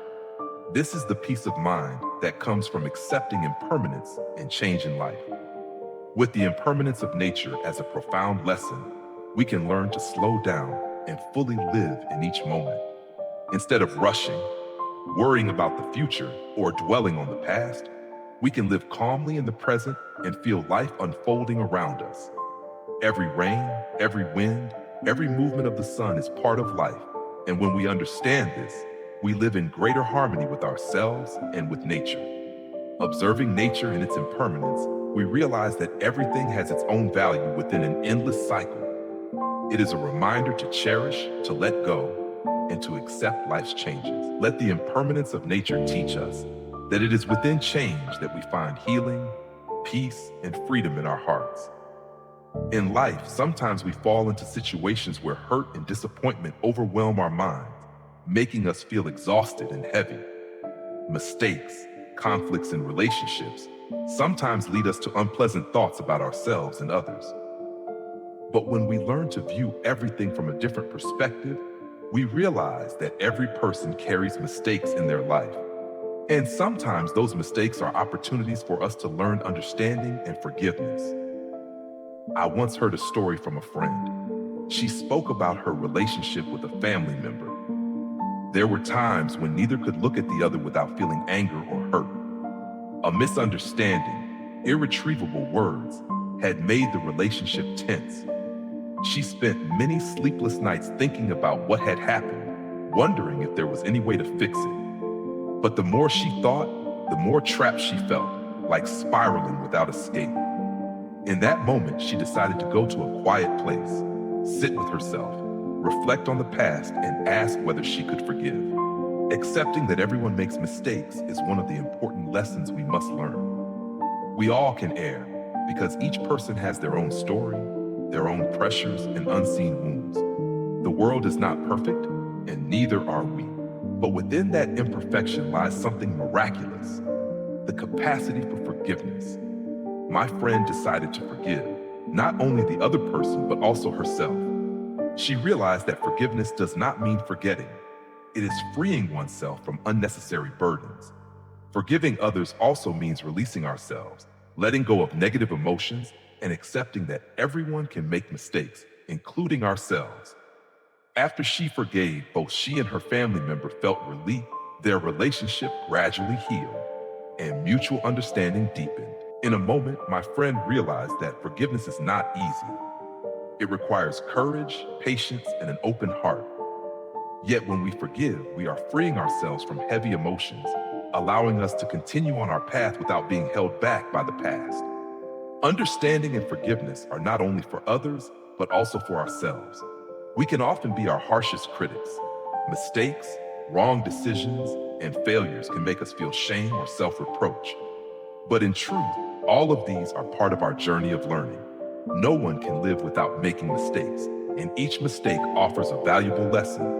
This is the peace of mind that comes from accepting impermanence and change in life. With the impermanence of nature as a profound lesson, we can learn to slow down and fully live in each moment. Instead of rushing, worrying about the future, or dwelling on the past, we can live calmly in the present and feel life unfolding around us. Every rain, every wind, every movement of the sun is part of life, and when we understand this, we live in greater harmony with ourselves and with nature. Observing nature in its impermanence, we realize that everything has its own value within an endless cycle. It is a reminder to cherish, to let go, and to accept life's changes. Let the impermanence of nature teach us that it is within change that we find healing, peace, and freedom in our hearts. In life, sometimes we fall into situations where hurt and disappointment overwhelm our minds, making us feel exhausted and heavy. Mistakes, conflicts in relationships sometimes lead us to unpleasant thoughts about ourselves and others. But when we learn to view everything from a different perspective, we realize that every person carries mistakes in their life. And sometimes those mistakes are opportunities for us to learn understanding and forgiveness. I once heard a story from a friend. She spoke about her relationship with a family member. There were times when neither could look at the other without feeling anger or hurt. A misunderstanding, irretrievable words, had made the relationship tense. She spent many sleepless nights thinking about what had happened, wondering if there was any way to fix it. But the more she thought, the more trapped she felt, like spiraling without escape. In that moment, she decided to go to a quiet place, sit with herself, reflect on the past, and ask whether she could forgive. Accepting that everyone makes mistakes is one of the important lessons we must learn. We all can err, because each person has their own story, their own pressures, and unseen wounds. The world is not perfect, and neither are we. But within that imperfection lies something miraculous, the capacity for forgiveness. My friend decided to forgive, not only the other person, but also herself. She realized that forgiveness does not mean forgetting. It is freeing oneself from unnecessary burdens. Forgiving others also means releasing ourselves, letting go of negative emotions, and accepting that everyone can make mistakes, including ourselves. After she forgave, both she and her family member felt relief. Their relationship gradually healed, and mutual understanding deepened. In a moment, my friend realized that forgiveness is not easy. It requires courage, patience, and an open heart. Yet when we forgive, we are freeing ourselves from heavy emotions, allowing us to continue on our path without being held back by the past. Understanding and forgiveness are not only for others, but also for ourselves. We can often be our harshest critics. Mistakes, wrong decisions, and failures can make us feel shame or self-reproach. But in truth, all of these are part of our journey of learning. No one can live without making mistakes, and each mistake offers a valuable lesson.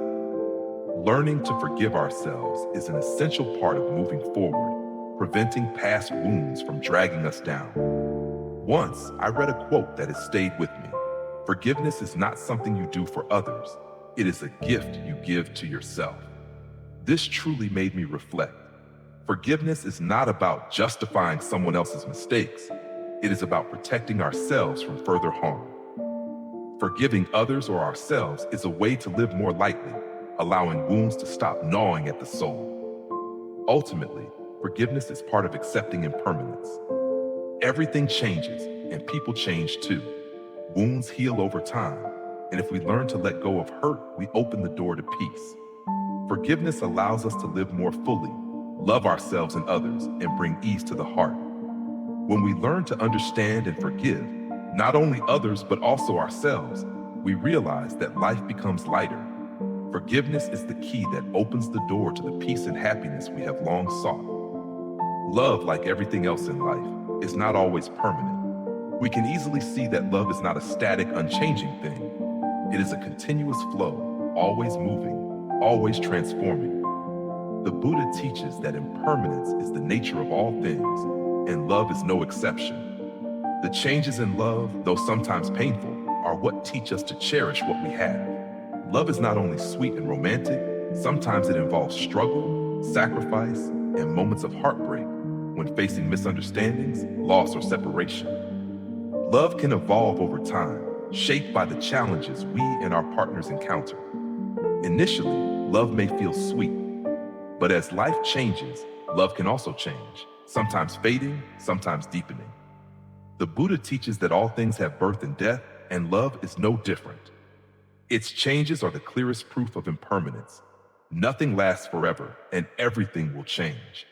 Learning to forgive ourselves is an essential part of moving forward, preventing past wounds from dragging us down. Once, I read a quote that has stayed with me. Forgiveness is not something you do for others. It is a gift you give to yourself. This truly made me reflect. Forgiveness is not about justifying someone else's mistakes. It is about protecting ourselves from further harm. Forgiving others or ourselves is a way to live more lightly, allowing wounds to stop gnawing at the soul. Ultimately, forgiveness is part of accepting impermanence. Everything changes, and people change too. Wounds heal over time, and if we learn to let go of hurt, we open the door to peace. Forgiveness allows us to live more fully, love ourselves and others, and bring ease to the heart. When we learn to understand and forgive, not only others but also ourselves, we realize that life becomes lighter. Forgiveness is the key that opens the door to the peace and happiness we have long sought. Love, like everything else in life, is not always permanent. We can easily see that love is not a static, unchanging thing. It is a continuous flow, always moving, always transforming. The Buddha teaches that impermanence is the nature of all things, and love is no exception. The changes in love, though sometimes painful, are what teach us to cherish what we have. Love is not only sweet and romantic, sometimes it involves struggle, sacrifice, and moments of heartbreak when facing misunderstandings, loss, or separation. Love can evolve over time, shaped by the challenges we and our partners encounter. Initially, love may feel sweet, but as life changes, love can also change, sometimes fading, sometimes deepening. The Buddha teaches that all things have birth and death, and love is no different. Its changes are the clearest proof of impermanence. Nothing lasts forever, and everything will change.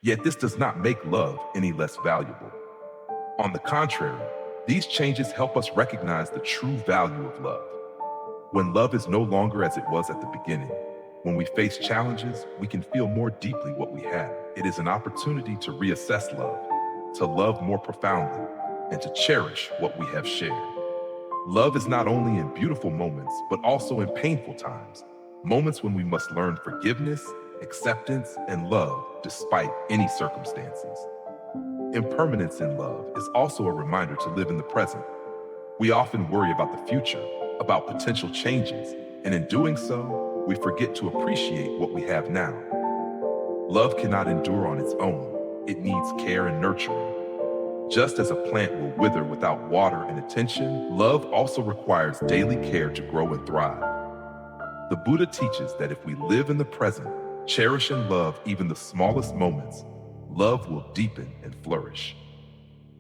Yet this does not make love any less valuable. On the contrary, these changes help us recognize the true value of love. When love is no longer as it was at the beginning, when we face challenges, we can feel more deeply what we have. It is an opportunity to reassess love, to love more profoundly, and to cherish what we have shared. Love is not only in beautiful moments, but also in painful times, moments when we must learn forgiveness, acceptance, and love despite any circumstances. Impermanence in love is also a reminder to live in the present. We often worry about the future, about potential changes, and in doing so, we forget to appreciate what we have now. Love cannot endure on its own. It needs care and nurturing. Just as a plant will wither without water and attention, love also requires daily care to grow and thrive. The Buddha teaches that if we live in the present, cherish and love even the smallest moments, love will deepen and flourish.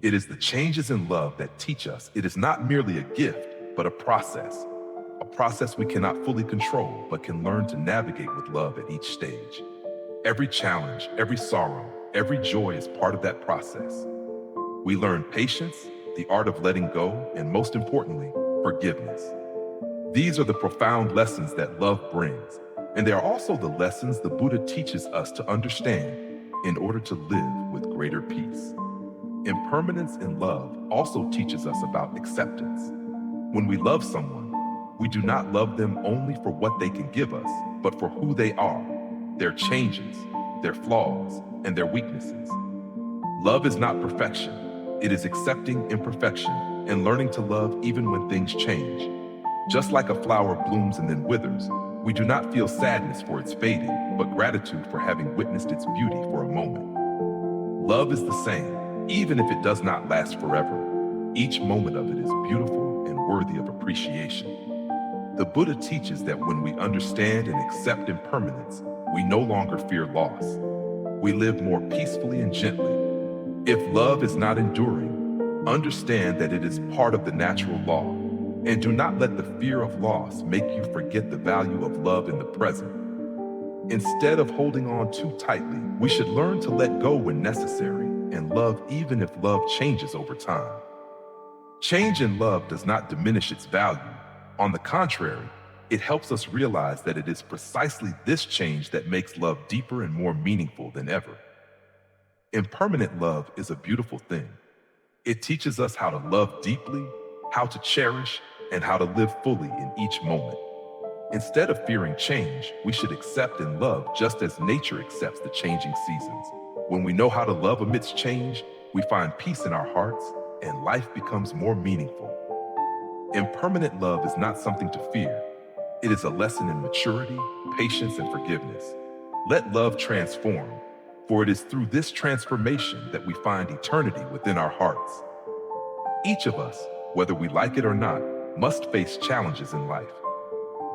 It is the changes in love that teach us it is not merely a gift, but a process we cannot fully control, but can learn to navigate with love at each stage. Every challenge, every sorrow, every joy is part of that process. We learn patience, the art of letting go, and most importantly, forgiveness. These are the profound lessons that love brings, and they are also the lessons the Buddha teaches us to understand in order to live with greater peace. Impermanence in love also teaches us about acceptance. When we love someone, we do not love them only for what they can give us, but for who they are, their changes, their flaws, and their weaknesses. Love is not perfection. It is accepting imperfection and learning to love even when things change. Just like a flower blooms and then withers, we do not feel sadness for its fading, but gratitude for having witnessed its beauty for a moment. Love is the same, even if it does not last forever. Each moment of it is beautiful and worthy of appreciation. The Buddha teaches that when we understand and accept impermanence, we no longer fear loss. We live more peacefully and gently. If love is not enduring, understand that it is part of the natural law, and do not let the fear of loss make you forget the value of love in the present. Instead of holding on too tightly, we should learn to let go when necessary and love even if love changes over time. Change in love does not diminish its value. On the contrary, it helps us realize that it is precisely this change that makes love deeper and more meaningful than ever. Impermanent love is a beautiful thing. It teaches us how to love deeply, how to cherish, and how to live fully in each moment. Instead of fearing change, we should accept and love just as nature accepts the changing seasons. When we know how to love amidst change, we find peace in our hearts and life becomes more meaningful. Impermanent love is not something to fear. It is a lesson in maturity, patience, and forgiveness. Let love transform, for it is through this transformation that we find eternity within our hearts. Each of us, whether we like it or not, must face challenges in life.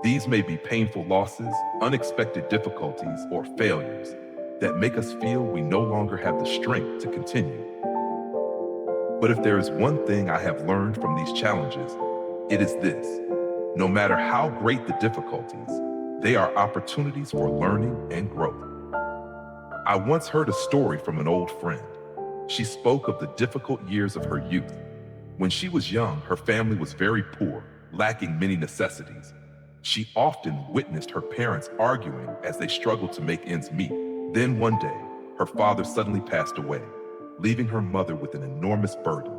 These may be painful losses, unexpected difficulties, or failures that make us feel we no longer have the strength to continue. But if there is one thing I have learned from these challenges, it is this: no matter how great the difficulties, they are opportunities for learning and growth. I once heard a story from an old friend. She spoke of the difficult years of her youth. When she was young, her family was very poor, lacking many necessities. She often witnessed her parents arguing as they struggled to make ends meet. Then one day, her father suddenly passed away, leaving her mother with an enormous burden.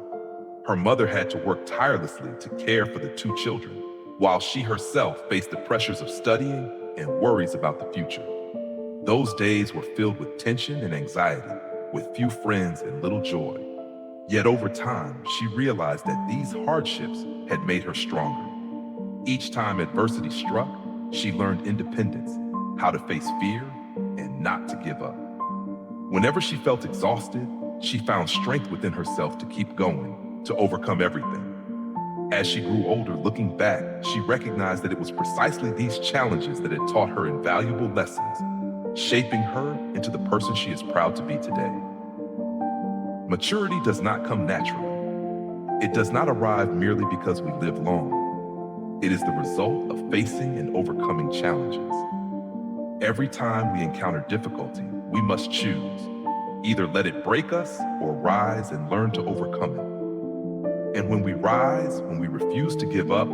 Her mother had to work tirelessly to care for the two children, while she herself faced the pressures of studying and worries about the future. Those days were filled with tension and anxiety, with few friends and little joy. Yet over time, she realized that these hardships had made her stronger. Each time adversity struck, she learned independence, how to face fear, and not to give up. Whenever she felt exhausted, she found strength within herself to keep going, to overcome everything. As she grew older, looking back, she recognized that it was precisely these challenges that had taught her invaluable lessons, shaping her into the person she is proud to be today. Maturity does not come naturally. It does not arrive merely because we live long. It is the result of facing and overcoming challenges. Every time we encounter difficulty, we must choose: either let it break us or rise and learn to overcome it. And when we rise, when we refuse to give up,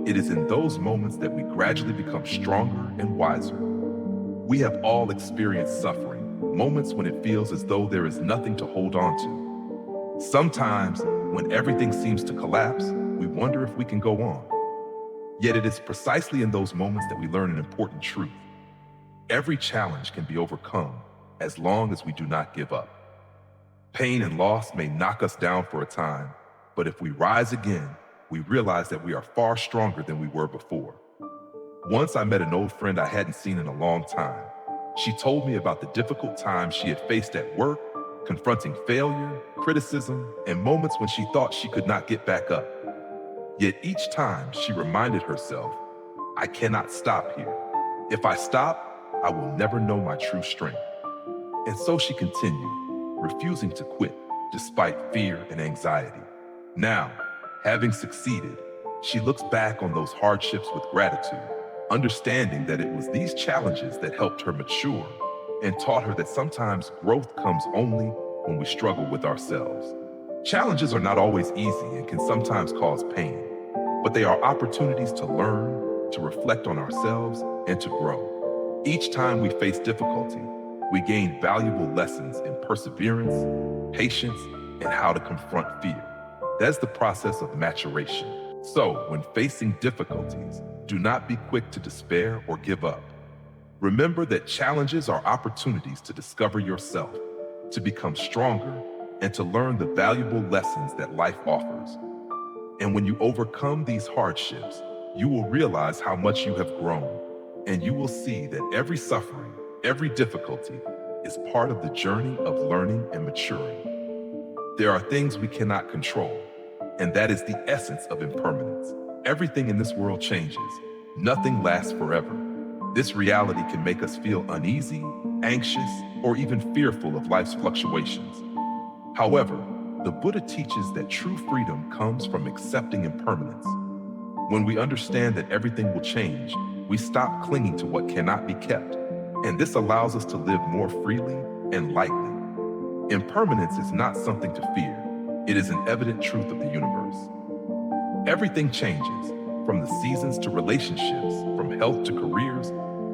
it is in those moments that we gradually become stronger and wiser. We have all experienced suffering, moments when it feels as though there is nothing to hold on to. Sometimes, when everything seems to collapse, we wonder if we can go on. Yet it is precisely in those moments that we learn an important truth. Every challenge can be overcome as long as we do not give up. Pain and loss may knock us down for a time, but if we rise again, we realize that we are far stronger than we were before. Once I met an old friend I hadn't seen in a long time. She told me about the difficult times she had faced at work, confronting failure, criticism, and moments when she thought she could not get back up. Yet each time she reminded herself, I cannot stop here. If I stop, I will never know my true strength. And so she continued, refusing to quit despite fear and anxiety. Now, having succeeded, she looks back on those hardships with gratitude, understanding that it was these challenges that helped her mature and taught her that sometimes growth comes only when we struggle with ourselves. Challenges are not always easy and can sometimes cause pain, but they are opportunities to learn, to reflect on ourselves, and to grow. Each time we face difficulty, we gain valuable lessons in perseverance, patience, and how to confront fear. That's the process of maturation. So, when facing difficulties, do not be quick to despair or give up. Remember that challenges are opportunities to discover yourself, to become stronger, and to learn the valuable lessons that life offers. And when you overcome these hardships, you will realize how much you have grown, and you will see that every suffering, every difficulty is part of the journey of learning and maturing. There are things we cannot control, and that is the essence of impermanence. Everything in this world changes. Nothing lasts forever. This reality can make us feel uneasy, anxious, or even fearful of life's fluctuations. However, the Buddha teaches that true freedom comes from accepting impermanence. When we understand that everything will change, we stop clinging to what cannot be kept And this allows us to live more freely and lightly. Impermanence is not something to fear. It is an evident truth of the universe. Everything changes, from the seasons to relationships, from health to careers.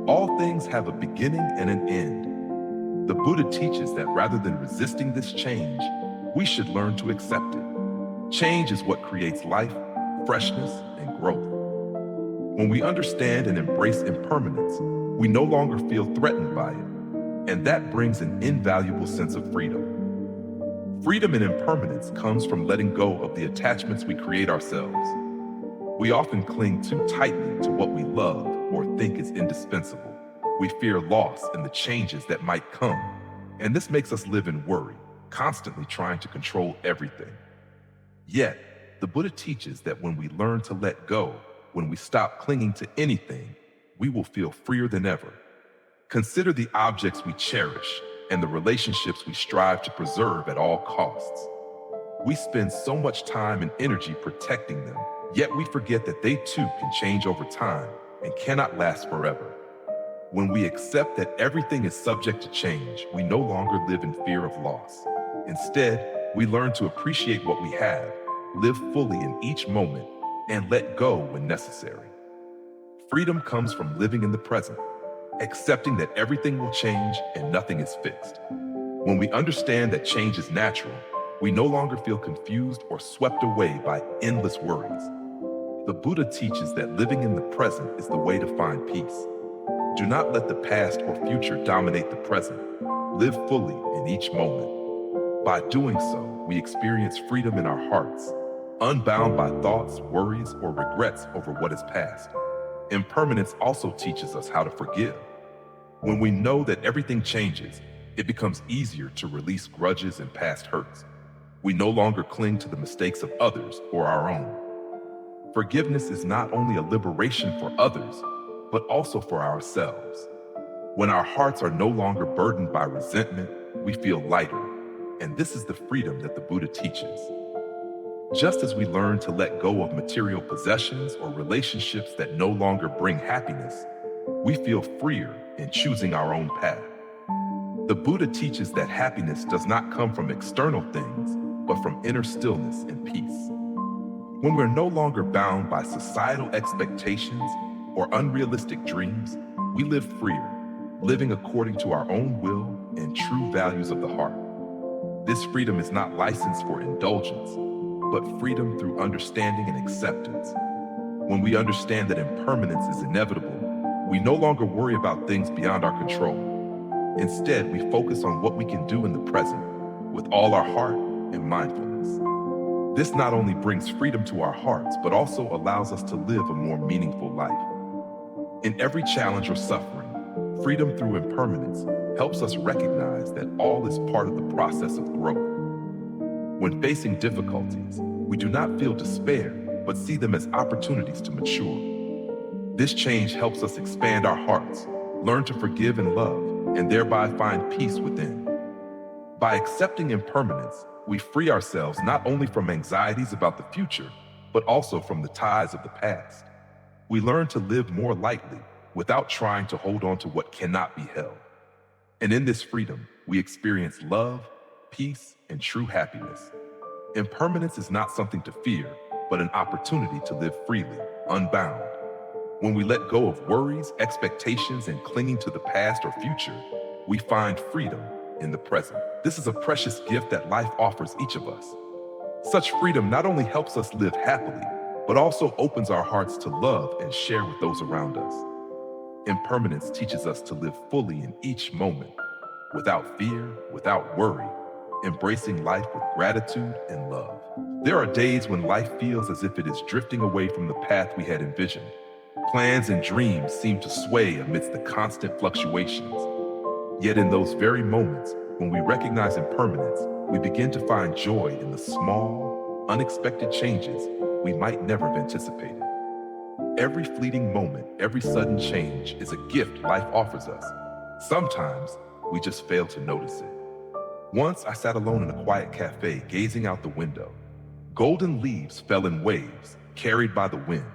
All things have a beginning and an end. The Buddha teaches that rather than resisting this change, we should learn to accept it. Change is what creates life, freshness, and growth. When we understand and embrace impermanence, we no longer feel threatened by it, and that brings an invaluable sense of freedom. Freedom in impermanence comes from letting go of the attachments we create ourselves. We often cling too tightly to what we love or think is indispensable. We fear loss and the changes that might come, and this makes us live in worry, constantly trying to control everything. Yet, the Buddha teaches that when we learn to let go, when we stop clinging to anything, we will feel freer than ever. Consider the objects we cherish and the relationships we strive to preserve at all costs. We spend so much time and energy protecting them, yet we forget that they too can change over time and cannot last forever. When we accept that everything is subject to change, we no longer live in fear of loss. Instead, we learn to appreciate what we have, live fully in each moment, and let go when necessary. Freedom comes from living in the present, accepting that everything will change and nothing is fixed. When we understand that change is natural, we no longer feel confused or swept away by endless worries. The Buddha teaches that living in the present is the way to find peace. Do not let the past or future dominate the present. Live fully in each moment. By doing so, we experience freedom in our hearts, unbound by thoughts, worries, or regrets over what is past. Impermanence also teaches us how to forgive. When we know that everything changes, it becomes easier to release grudges and past hurts. We no longer cling to the mistakes of others or our own. Forgiveness is not only a liberation for others, but also for ourselves. When our hearts are no longer burdened by resentment, we feel lighter, and this is the freedom that the Buddha teaches. Just as we learn to let go of material possessions or relationships that no longer bring happiness, we feel freer in choosing our own path. The Buddha teaches that happiness does not come from external things, but from inner stillness and peace. When we're no longer bound by societal expectations or unrealistic dreams, we live freer, living according to our own will and true values of the heart. This freedom is not licensed for indulgence, but freedom through understanding and acceptance. When we understand that impermanence is inevitable, we no longer worry about things beyond our control. Instead, we focus on what we can do in the present with all our heart and mindfulness. This not only brings freedom to our hearts, but also allows us to live a more meaningful life. In every challenge or suffering, freedom through impermanence helps us recognize that all is part of the process of growth. When facing difficulties, we do not feel despair, but see them as opportunities to mature. This change helps us expand our hearts, learn to forgive and love, and thereby find peace within. By accepting impermanence, we free ourselves not only from anxieties about the future, but also from the ties of the past. We learn to live more lightly without trying to hold on to what cannot be held. And in this freedom, we experience love, peace, and true happiness. Impermanence is not something to fear, but an opportunity to live freely, unbound. When we let go of worries, expectations, and clinging to the past or future, we find freedom in the present. This is a precious gift that life offers each of us. Such freedom not only helps us live happily, but also opens our hearts to love and share with those around us. Impermanence teaches us to live fully in each moment, without fear, without worry, embracing life with gratitude and love. There are days when life feels as if it is drifting away from the path we had envisioned. Plans and dreams seem to sway amidst the constant fluctuations. Yet in those very moments, when we recognize impermanence, we begin to find joy in the small, unexpected changes we might never have anticipated. Every fleeting moment, every sudden change is a gift life offers us. Sometimes we just fail to notice it. Once I sat alone in a quiet cafe, gazing out the window. Golden leaves fell in waves, carried by the wind.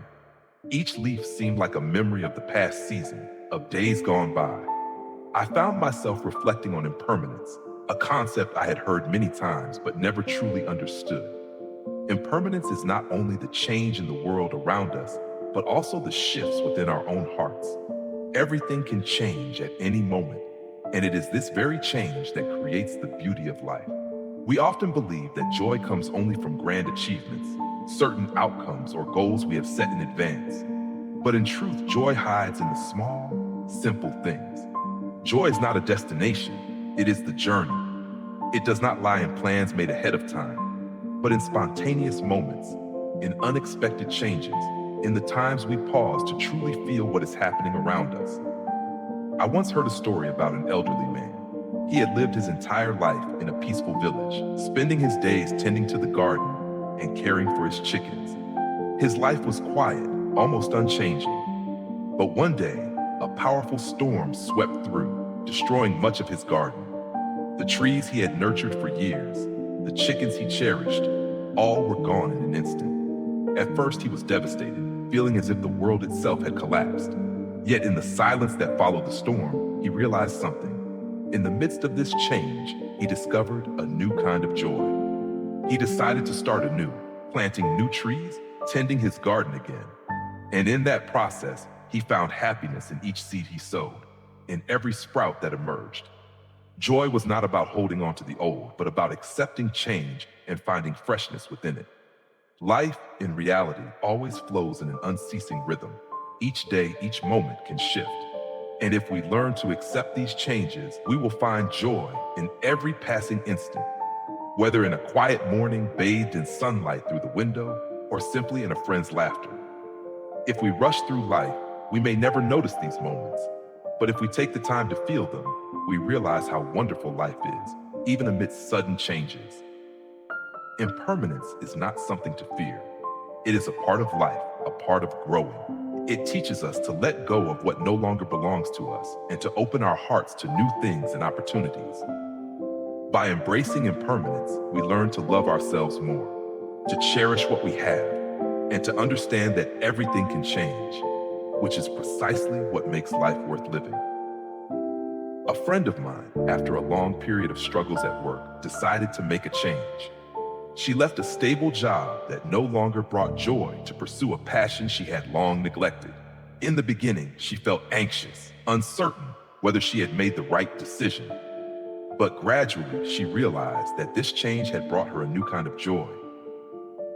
Each leaf seemed like a memory of the past season, of days gone by. I found myself reflecting on impermanence, a concept I had heard many times but never truly understood. Impermanence is not only the change in the world around us, but also the shifts within our own hearts. Everything can change at any moment, and it is this very change that creates the beauty of life. We often believe that joy comes only from grand achievements, certain outcomes, or goals we have set in advance. But in truth, joy hides in the small, simple things. Joy is not a destination, it is the journey. It does not lie in plans made ahead of time, but in spontaneous moments, in unexpected changes, in the times we pause to truly feel what is happening around us. I once heard a story about an elderly man. He had lived his entire life in a peaceful village, spending his days tending to the garden and caring for his chickens. His life was quiet, almost unchanging. But one day, a powerful storm swept through, destroying much of his garden. The trees he had nurtured for years, the chickens he cherished, all were gone in an instant. At first, he was devastated, feeling as if the world itself had collapsed. Yet in the silence that followed the storm, he realized something. In the midst of this change, he discovered a new kind of joy. He decided to start anew, planting new trees, tending his garden again. And in that process, he found happiness in each seed he sowed, in every sprout that emerged. Joy was not about holding on to the old, but about accepting change and finding freshness within it. Life, in reality, always flows in an unceasing rhythm. Each day, each moment can shift. And if we learn to accept these changes, we will find joy in every passing instant. Whether in a quiet morning bathed in sunlight through the window, or simply in a friend's laughter. If we rush through life, we may never notice these moments. But if we take the time to feel them, we realize how wonderful life is, even amidst sudden changes. Impermanence is not something to fear. It is a part of life, a part of growing. It teaches us to let go of what no longer belongs to us and to open our hearts to new things and opportunities. By embracing impermanence, we learn to love ourselves more, to cherish what we have, and to understand that everything can change, which is precisely what makes life worth living. A friend of mine, after a long period of struggles at work, decided to make a change. She left a stable job that no longer brought joy to pursue a passion she had long neglected. In the beginning, she felt anxious, uncertain whether she had made the right decision. But gradually, she realized that this change had brought her a new kind of joy.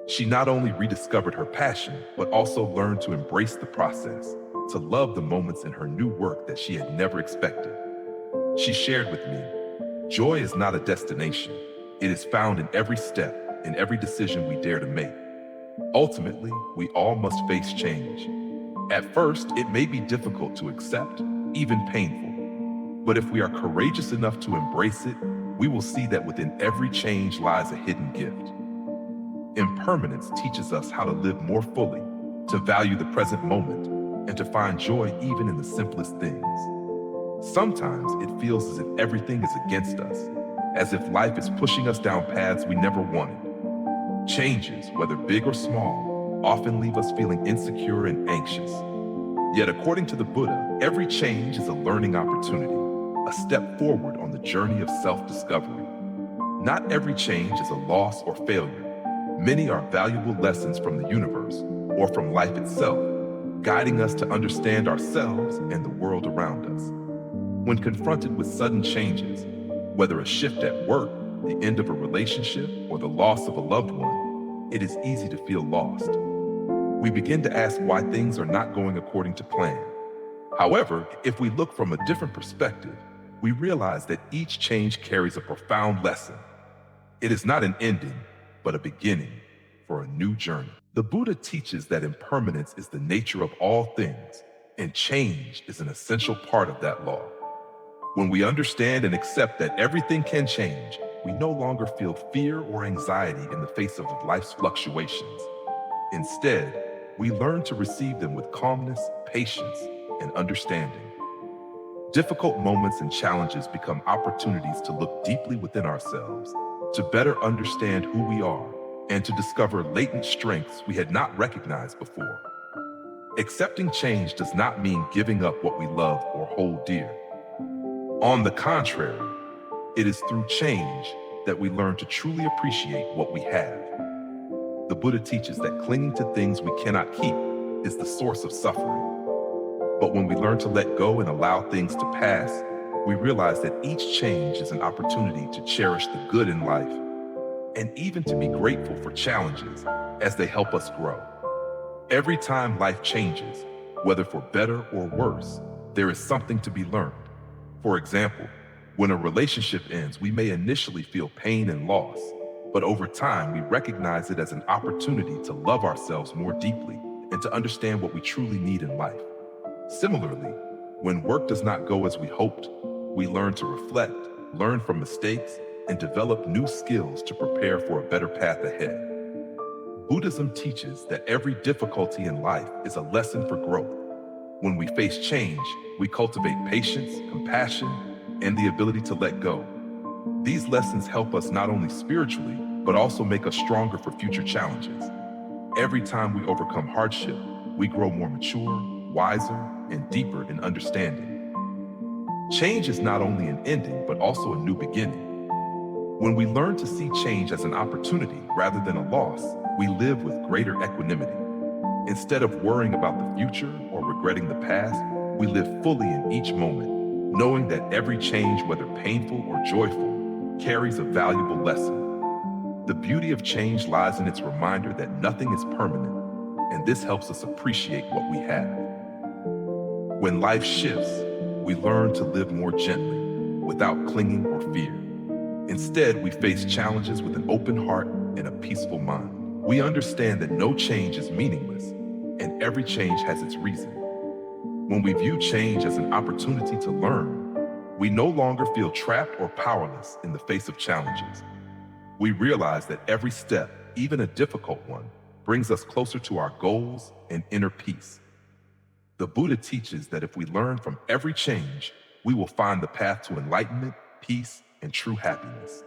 She not only rediscovered her passion, but also learned to embrace the process, to love the moments in her new work that she had never expected. She shared with me, joy is not a destination. It is found in every step, in every decision we dare to make. Ultimately, we all must face change. At first, it may be difficult to accept, even painful. But if we are courageous enough to embrace it, we will see that within every change lies a hidden gift. Impermanence teaches us how to live more fully, to value the present moment, and to find joy even in the simplest things. Sometimes it feels as if everything is against us, as if life is pushing us down paths we never wanted. Changes, whether big or small, often leave us feeling insecure and anxious. Yet according to the Buddha, every change is a learning opportunity, a step forward on the journey of self-discovery. Not every change is a loss or failure. Many are valuable lessons from the universe or from life itself, guiding us to understand ourselves and the world around us. When confronted with sudden changes, whether a shift at work, the end of a relationship, or the loss of a loved one, it is easy to feel lost. We begin to ask why things are not going according to plan. However, if we look from a different perspective, we realize that each change carries a profound lesson. It is not an ending, but a beginning for a new journey. The Buddha teaches that impermanence is the nature of all things, and change is an essential part of that law. When we understand and accept that everything can change, we no longer feel fear or anxiety in the face of life's fluctuations. Instead, we learn to receive them with calmness, patience, and understanding. Difficult moments and challenges become opportunities to look deeply within ourselves, to better understand who we are, and to discover latent strengths we had not recognized before. Accepting change does not mean giving up what we love or hold dear. On the contrary, it is through change that we learn to truly appreciate what we have. The Buddha teaches that clinging to things we cannot keep is the source of suffering. But when we learn to let go and allow things to pass, we realize that each change is an opportunity to cherish the good in life and even to be grateful for challenges as they help us grow. Every time life changes, whether for better or worse, there is something to be learned. For example, when a relationship ends, we may initially feel pain and loss, but over time we recognize it as an opportunity to love ourselves more deeply and to understand what we truly need in life. Similarly, when work does not go as we hoped, we learn to reflect, learn from mistakes, and develop new skills to prepare for a better path ahead. Buddhism teaches that every difficulty in life is a lesson for growth. When we face change, we cultivate patience, compassion, and the ability to let go. These lessons help us not only spiritually, but also make us stronger for future challenges. Every time we overcome hardship, we grow more mature, wiser, and deeper in understanding. Change is not only an ending, but also a new beginning. When we learn to see change as an opportunity rather than a loss, we live with greater equanimity. Instead of worrying about the future or regretting the past, we live fully in each moment, knowing that every change, whether painful or joyful, carries a valuable lesson. The beauty of change lies in its reminder that nothing is permanent, and this helps us appreciate what we have. When life shifts, we learn to live more gently, without clinging or fear. Instead, we face challenges with an open heart and a peaceful mind. We understand that no change is meaningless, and every change has its reason. When we view change as an opportunity to learn, we no longer feel trapped or powerless in the face of challenges. We realize that every step, even a difficult one, brings us closer to our goals and inner peace. The Buddha teaches that if we learn from every change, we will find the path to enlightenment, peace, and true happiness.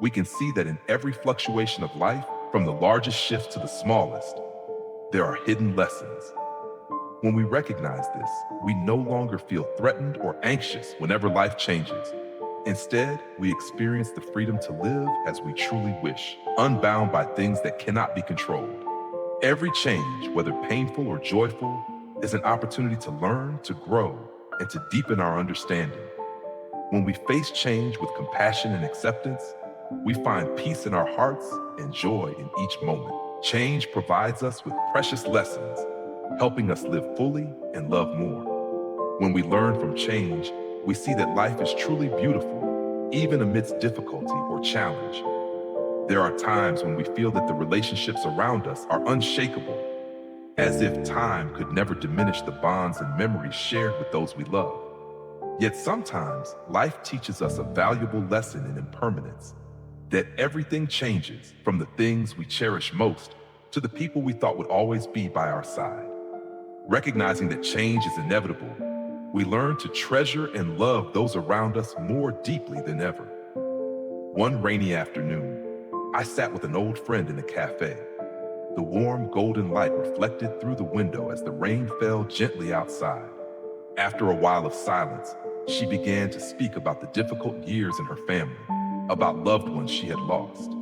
We can see that in every fluctuation of life, from the largest shifts to the smallest, there are hidden lessons. When we recognize this, we no longer feel threatened or anxious whenever life changes. Instead, we experience the freedom to live as we truly wish, unbound by things that cannot be controlled. Every change, whether painful or joyful, is an opportunity to learn, to grow, and to deepen our understanding. When we face change with compassion and acceptance, we find peace in our hearts and joy in each moment. Change provides us with precious lessons, helping us live fully and love more. When we learn from change, we see that life is truly beautiful, even amidst difficulty or challenge. There are times when we feel that the relationships around us are unshakable, as if time could never diminish the bonds and memories shared with those we love. Yet sometimes, life teaches us a valuable lesson in impermanence, that everything changes, from the things we cherish most to the people we thought would always be by our side. Recognizing that change is inevitable, we learn to treasure and love those around us more deeply than ever. One rainy afternoon, I sat with an old friend in a cafe. The warm golden light reflected through the window as the rain fell gently outside. After a while of silence, she began to speak about the difficult years in her family, about loved ones she had lost.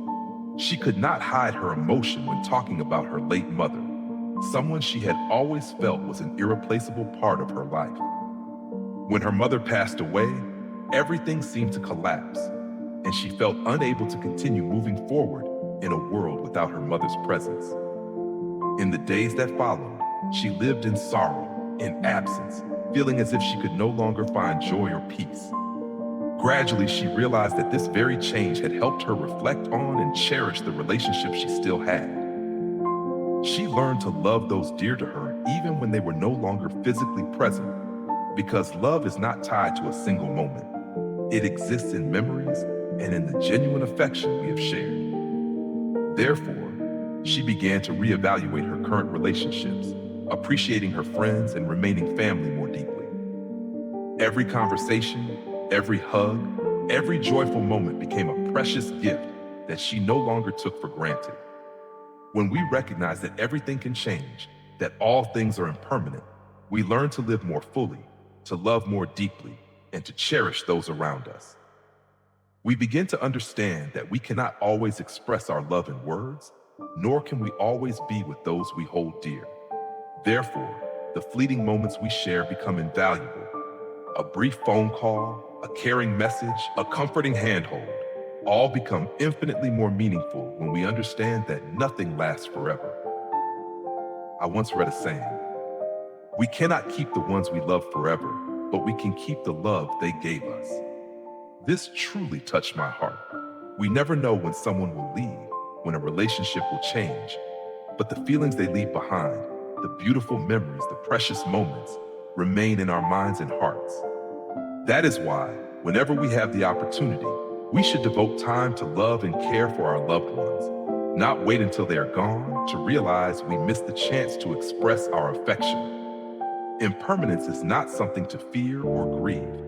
She could not hide her emotion when talking about her late mother, someone she had always felt was an irreplaceable part of her life. When her mother passed away, everything seemed to collapse, and she felt unable to continue moving forward in a world without her mother's presence. In the days that followed, she lived in sorrow, in absence, feeling as if she could no longer find joy or peace. Gradually, she realized that this very change had helped her reflect on and cherish the relationship she still had. She learned to love those dear to her even when they were no longer physically present, because love is not tied to a single moment. It exists in memories and in the genuine affection we have shared. Therefore, she began to reevaluate her current relationships, appreciating her friends and remaining family more deeply. Every conversation, every hug, every joyful moment became a precious gift that she no longer took for granted. When we recognize that everything can change, that all things are impermanent, we learn to live more fully, to love more deeply, and to cherish those around us. We begin to understand that we cannot always express our love in words, nor can we always be with those we hold dear. Therefore, the fleeting moments we share become invaluable. A brief phone call, a caring message, a comforting handhold, all become infinitely more meaningful when we understand that nothing lasts forever. I once read a saying, "We cannot keep the ones we love forever, but we can keep the love they gave us." This truly touched my heart. We never know when someone will leave, when a relationship will change, but the feelings they leave behind, the beautiful memories, the precious moments, remain in our minds and hearts. That is why, whenever we have the opportunity, we should devote time to love and care for our loved ones, not wait until they are gone to realize we missed the chance to express our affection. Impermanence is not something to fear or grieve.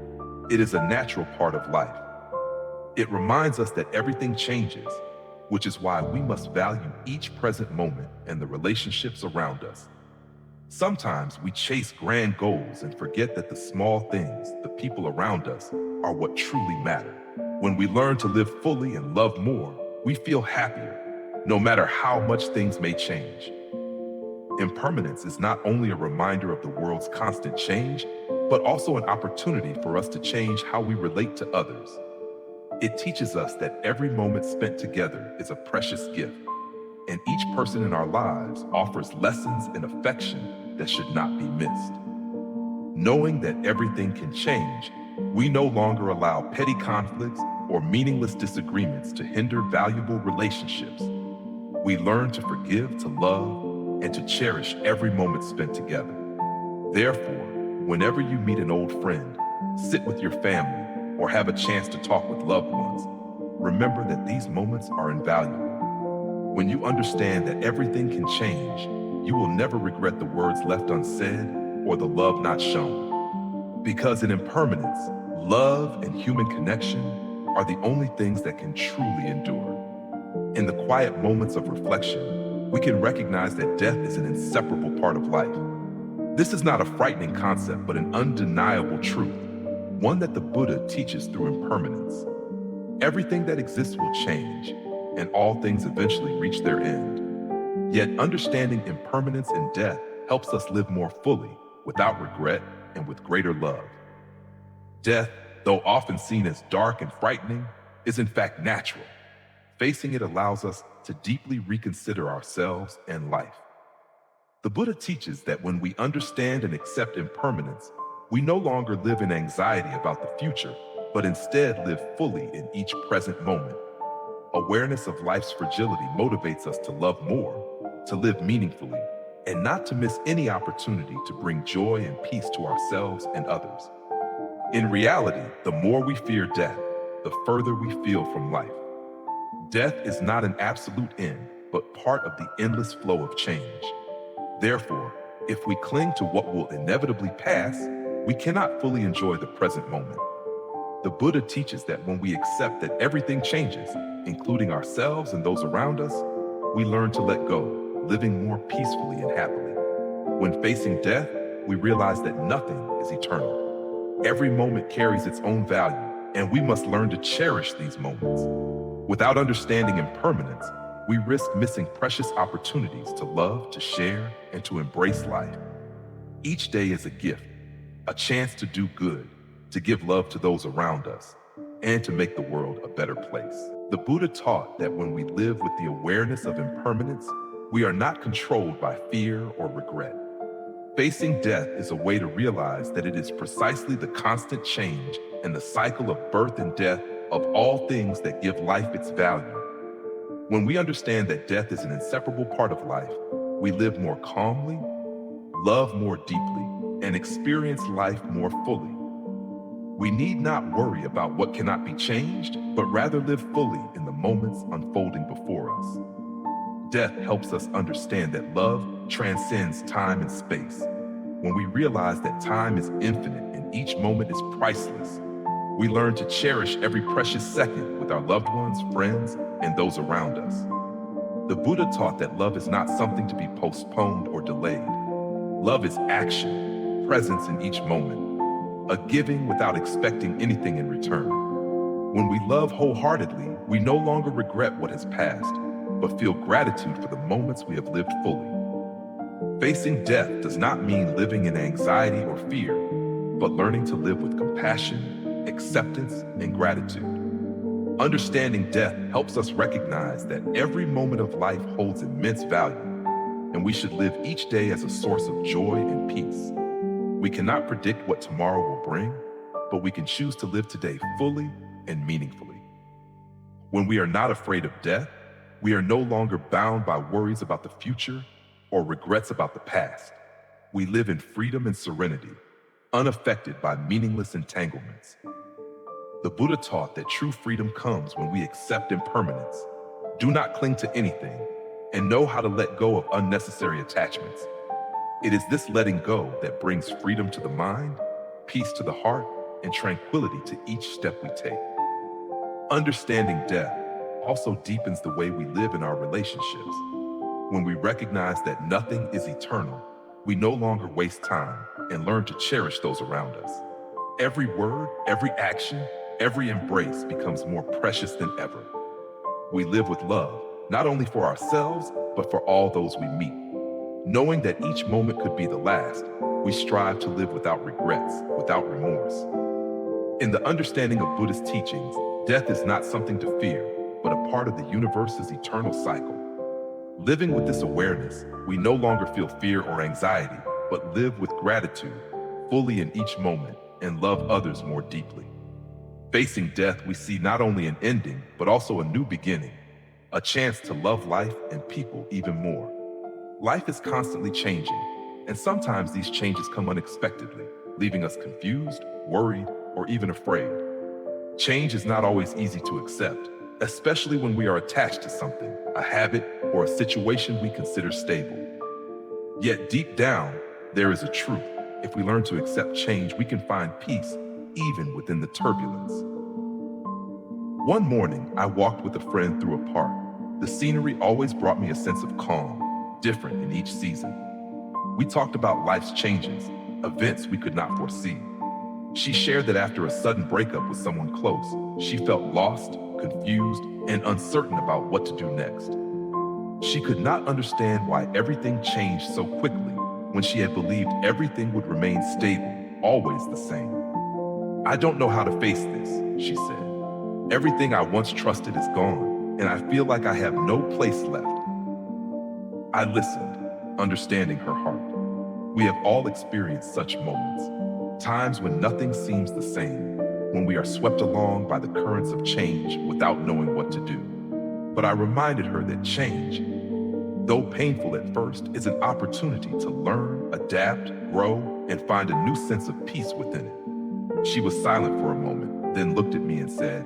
It is a natural part of life. It reminds us that everything changes, which is why we must value each present moment and the relationships around us. Sometimes we chase grand goals and forget that the small things, the people around us, are what truly matter. When we learn to live fully and love more, we feel happier, no matter how much things may change. Impermanence is not only a reminder of the world's constant change, but also an opportunity for us to change how we relate to others. It teaches us that every moment spent together is a precious gift, and each person in our lives offers lessons and affection that should not be missed. Knowing that everything can change, we no longer allow petty conflicts or meaningless disagreements to hinder valuable relationships. We learn to forgive, to love, and to cherish every moment spent together. Therefore, whenever you meet an old friend, sit with your family, or have a chance to talk with loved ones, remember that these moments are invaluable. When you understand that everything can change, you will never regret the words left unsaid or the love not shown. Because in impermanence, love and human connection are the only things that can truly endure. In the quiet moments of reflection, we can recognize that death is an inseparable part of life. This is not a frightening concept, but an undeniable truth, one that the Buddha teaches through impermanence. Everything that exists will change, and all things eventually reach their end. Yet understanding impermanence and death helps us live more fully, without regret, and with greater love. Death, though often seen as dark and frightening, is in fact natural. Facing it allows us to deeply reconsider ourselves and life. The Buddha teaches that when we understand and accept impermanence, we no longer live in anxiety about the future, but instead live fully in each present moment. Awareness of life's fragility motivates us to love more, to live meaningfully, and not to miss any opportunity to bring joy and peace to ourselves and others. In reality, the more we fear death, the further we feel from life. Death is not an absolute end, but part of the endless flow of change. Therefore, if we cling to what will inevitably pass, we cannot fully enjoy the present moment. The Buddha teaches that when we accept that everything changes, including ourselves and those around us, we learn to let go, living more peacefully and happily. When facing death, we realize that nothing is eternal. Every moment carries its own value, and we must learn to cherish these moments. Without understanding impermanence, we risk missing precious opportunities to love, to share, and to embrace life. Each day is a gift, a chance to do good, to give love to those around us, and to make the world a better place. The Buddha taught that when we live with the awareness of impermanence, we are not controlled by fear or regret. Facing death is a way to realize that it is precisely the constant change and the cycle of birth and death of all things that give life its value. When we understand that death is an inseparable part of life, we live more calmly, love more deeply, and experience life more fully. We need not worry about what cannot be changed, but rather live fully in the moments unfolding before us. Death helps us understand that love transcends time and space. When we realize that time is infinite and each moment is priceless, we learn to cherish every precious second with our loved ones, friends, and those around us. The Buddha taught that love is not something to be postponed or delayed. Love is action, presence in each moment. a giving without expecting anything in return. When we love wholeheartedly, we no longer regret what has passed, but feel gratitude for the moments we have lived fully. Facing death does not mean living in anxiety or fear, but learning to live with compassion, acceptance, and gratitude. Understanding death helps us recognize that every moment of life holds immense value, and we should live each day as a source of joy and peace. We cannot predict what tomorrow will bring, but we can choose to live today fully and meaningfully. When we are not afraid of death, we are no longer bound by worries about the future or regrets about the past. We live in freedom and serenity, unaffected by meaningless entanglements. The Buddha taught that true freedom comes when we accept impermanence, do not cling to anything, and know how to let go of unnecessary attachments. It is this letting go that brings freedom to the mind, peace to the heart, and tranquility to each step we take. Understanding death also deepens the way we live in our relationships. When we recognize that nothing is eternal, we no longer waste time and learn to cherish those around us. Every word, every action, every embrace becomes more precious than ever. We live with love, not only for ourselves, but for all those we meet. Knowing that each moment could be the last, we strive to live without regrets, without remorse. In the understanding of Buddhist teachings, death is not something to fear, but a part of the universe's eternal cycle. Living with this awareness, we no longer feel fear or anxiety, but live with gratitude, fully in each moment, and love others more deeply. Facing death, we see not only an ending, but also a new beginning, a chance to love life and people even more. Life is constantly changing, and sometimes these changes come unexpectedly, leaving us confused, worried, or even afraid. Change is not always easy to accept, especially when we are attached to something, a habit, or a situation we consider stable. Yet deep down, there is a truth. If we learn to accept change, we can find peace even within the turbulence. One morning, I walked with a friend through a park. The scenery always brought me a sense of calm, different in each season. We talked about life's changes, events we could not foresee. She shared that after a sudden breakup with someone close, she felt lost, confused, and uncertain about what to do next. She could not understand why everything changed so quickly when she had believed everything would remain stable, always the same. I don't know how to face this, she said. Everything I once trusted is gone, and I feel like I have no place left. I listened, understanding her heart. We have all experienced such moments, times when nothing seems the same, when we are swept along by the currents of change without knowing what to do. But I reminded her that change, though painful at first, is an opportunity to learn, adapt, grow, and find a new sense of peace within it. She was silent for a moment, then looked at me and said,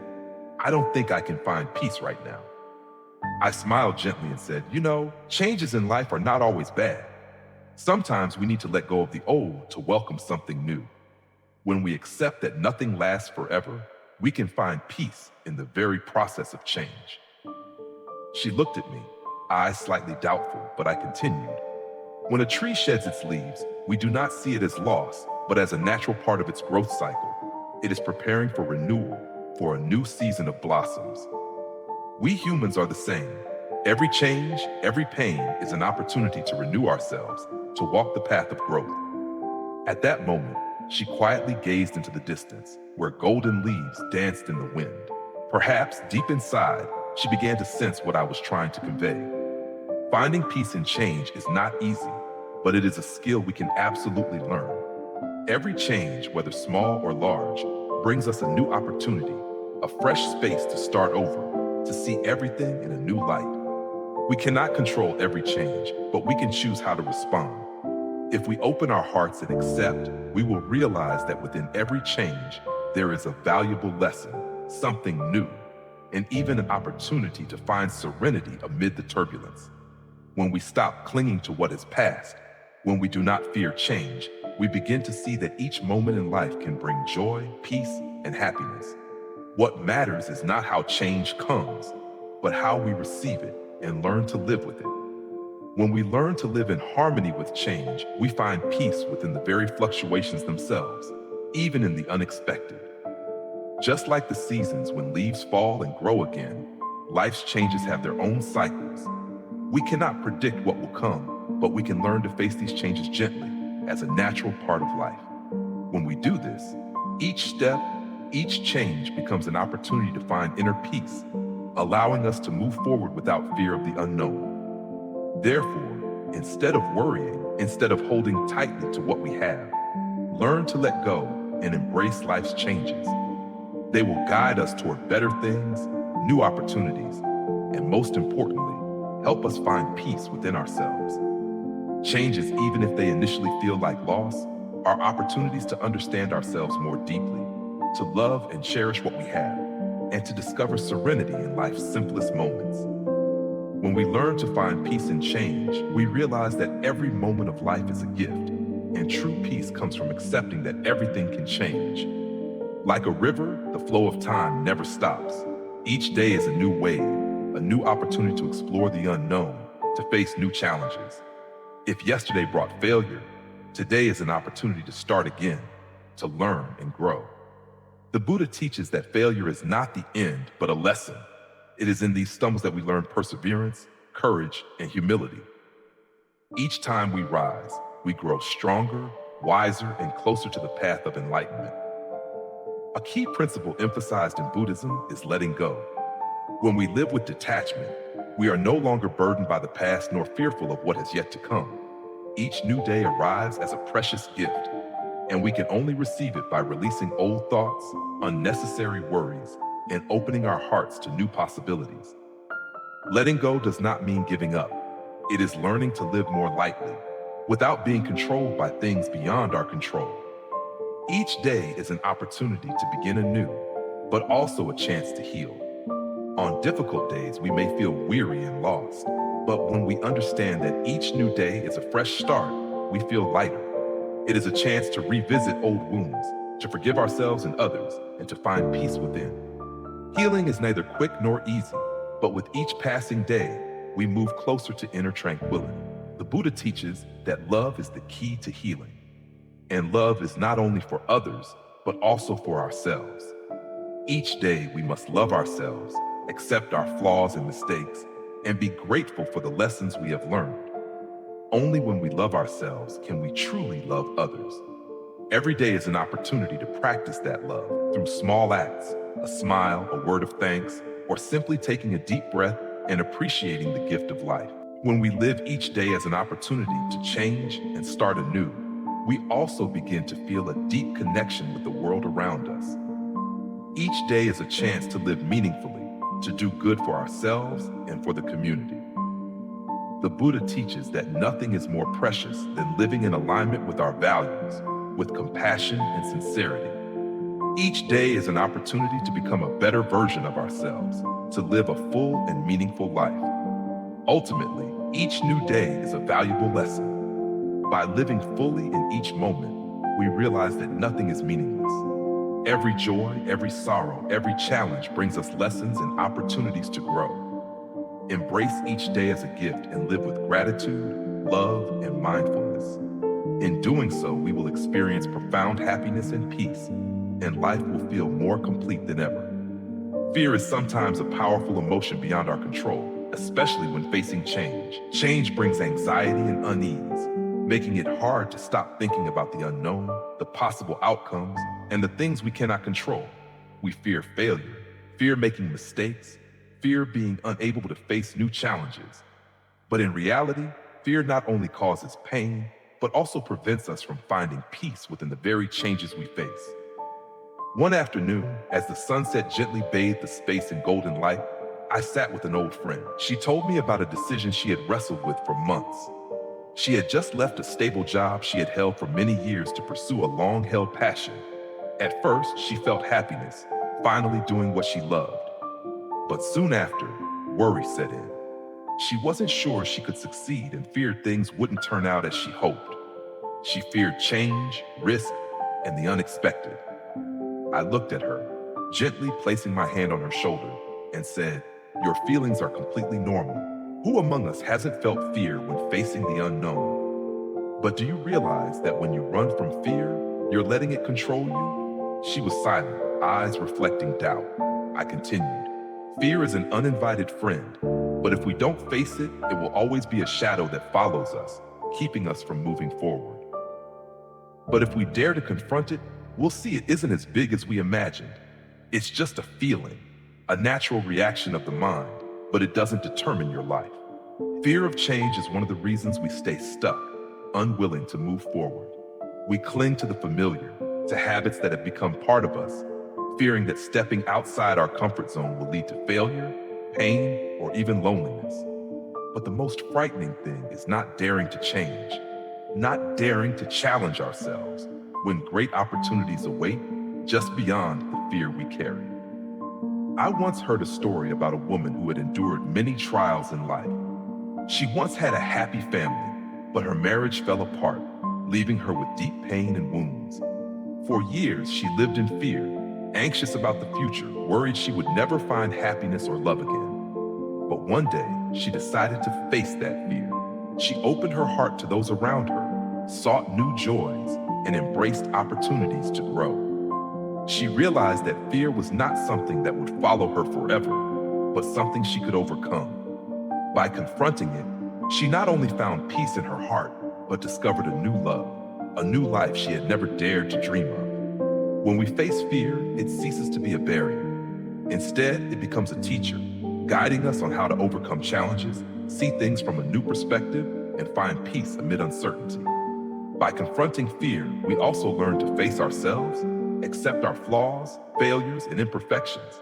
"I don't think I can find peace right now." I smiled gently and said, changes in life are not always bad. Sometimes we need to let go of the old to welcome something new. When we accept that nothing lasts forever, we can find peace in the very process of change. She looked at me, eyes slightly doubtful, but I continued. When a tree sheds its leaves, we do not see it as loss, but as a natural part of its growth cycle. It is preparing for renewal, for a new season of blossoms. We humans are the same. Every change, every pain is an opportunity to renew ourselves, to walk the path of growth. At that moment, she quietly gazed into the distance, where golden leaves danced in the wind. Perhaps deep inside, she began to sense what I was trying to convey. Finding peace in change is not easy, but it is a skill we can absolutely learn. Every change, whether small or large, brings us a new opportunity, a fresh space to start over, to see everything in a new light. We cannot control every change, but we can choose how to respond. If we open our hearts and accept, we will realize that within every change, there is a valuable lesson, something new, and even an opportunity to find serenity amid the turbulence. When we stop clinging to what is past, when we do not fear change, we begin to see that each moment in life can bring joy, peace, and happiness. What matters is not how change comes, but how we receive it and learn to live with it. When we learn to live in harmony with change, we find peace within the very fluctuations themselves. even in the unexpected. Just like the seasons when leaves fall and grow again, life's changes have their own cycles. We cannot predict what will come, but we can learn to face these changes gently as a natural part of life. When we do this, each step, each change becomes an opportunity to find inner peace, allowing us to move forward without fear of the unknown. Therefore, instead of holding tightly to what we have, learn to let go and embrace life's changes. They will guide us toward better things, new opportunities, and most importantly, help us find peace within ourselves. Changes, even if they initially feel like loss, are opportunities to understand ourselves more deeply, to love and cherish what we have, and to discover serenity in life's simplest moments. When we learn to find peace in change, we realize that every moment of life is a gift, and true peace comes from accepting that everything can change. Like a river, the flow of time never stops. Each day is a new wave, a new opportunity to explore the unknown, to face new challenges. If yesterday brought failure, today is an opportunity to start again, to learn and grow. The Buddha teaches that failure is not the end, but a lesson. It is in these stumbles that we learn perseverance, courage, and humility. Each time we rise, we grow stronger, wiser, and closer to the path of enlightenment. A key principle emphasized in Buddhism is letting go. When we live with detachment, we are no longer burdened by the past nor fearful of what has yet to come. Each new day arrives as a precious gift, and we can only receive it by releasing old thoughts, unnecessary worries, and opening our hearts to new possibilities. Letting go does not mean giving up. It is learning to live more lightly, without being controlled by things beyond our control. Each day is an opportunity to begin anew, but also a chance to heal. On difficult days, we may feel weary and lost, but when we understand that each new day is a fresh start, we feel lighter. It is a chance to revisit old wounds, to forgive ourselves and others, and to find peace within. Healing is neither quick nor easy, but with each passing day, we move closer to inner tranquility. The Buddha teaches that love is the key to healing. And love is not only for others, but also for ourselves. Each day we must love ourselves, accept our flaws and mistakes, and be grateful for the lessons we have learned. Only when we love ourselves can we truly love others. Every day is an opportunity to practice that love through small acts, a smile, a word of thanks, or simply taking a deep breath and appreciating the gift of life. When we live each day as an opportunity to change and start anew, we also begin to feel a deep connection with the world around us. Each day is a chance to live meaningfully, to do good for ourselves and for the community. The Buddha teaches that nothing is more precious than living in alignment with our values, with compassion and sincerity. Each day is an opportunity to become a better version of ourselves, to live a full and meaningful life. Ultimately, each new day is a valuable lesson. By living fully in each moment, we realize that nothing is meaningless. Every joy, every sorrow, every challenge brings us lessons and opportunities to grow. Embrace each day as a gift and live with gratitude, love, and mindfulness. In doing so, we will experience profound happiness and peace, and life will feel more complete than ever. Fear is sometimes a powerful emotion beyond our control, especially when facing change. Change brings anxiety and unease, making it hard to stop thinking about the unknown, the possible outcomes, and the things we cannot control. We fear failure, fear making mistakes, fear being unable to face new challenges. But in reality, fear not only causes pain, but also prevents us from finding peace within the very changes we face. One afternoon, as the sunset gently bathed the space in golden light, I sat with an old friend. She told me about a decision she had wrestled with for months. She had just left a stable job she had held for many years to pursue a long-held passion. At first, she felt happiness, finally doing what she loved. But soon after, worry set in. She wasn't sure she could succeed and feared things wouldn't turn out as she hoped. She feared change, risk, and the unexpected. I looked at her, gently placing my hand on her shoulder, and said, "Your feelings are completely normal. Who among us hasn't felt fear when facing the unknown? But do you realize that when you run from fear, You're letting it control you? She was silent, eyes reflecting doubt. I continued. Fear is an uninvited friend, but if we don't face it, it will always be a shadow that follows us, keeping us from moving forward. But if we dare to confront it, we'll see it isn't as big as we imagined. It's just a feeling, a natural reaction of the mind, but it doesn't determine your life. Fear of change is one of the reasons we stay stuck, unwilling to move forward. We cling to the familiar, to habits that have become part of us, fearing that stepping outside our comfort zone will lead to failure, pain, or even loneliness. But the most frightening thing is not daring to change, not daring to challenge ourselves when great opportunities await just beyond the fear we carry. I once heard a story about a woman who had endured many trials in life. She once had a happy family, but her marriage fell apart, leaving her with deep pain and wounds. For years, she lived in fear, anxious about the future, worried she would never find happiness or love again. But one day, she decided to face that fear. She opened her heart to those around her, sought new joys, and embraced opportunities to grow. She realized that fear was not something that would follow her forever, but something she could overcome. By confronting it, she not only found peace in her heart, but discovered a new love, a new life she had never dared to dream of. When we face fear, it ceases to be a barrier. Instead, it becomes a teacher, guiding us on how to overcome challenges, see things from a new perspective, and find peace amid uncertainty. By confronting fear, we also learn to face ourselves, accept our flaws, failures, and imperfections.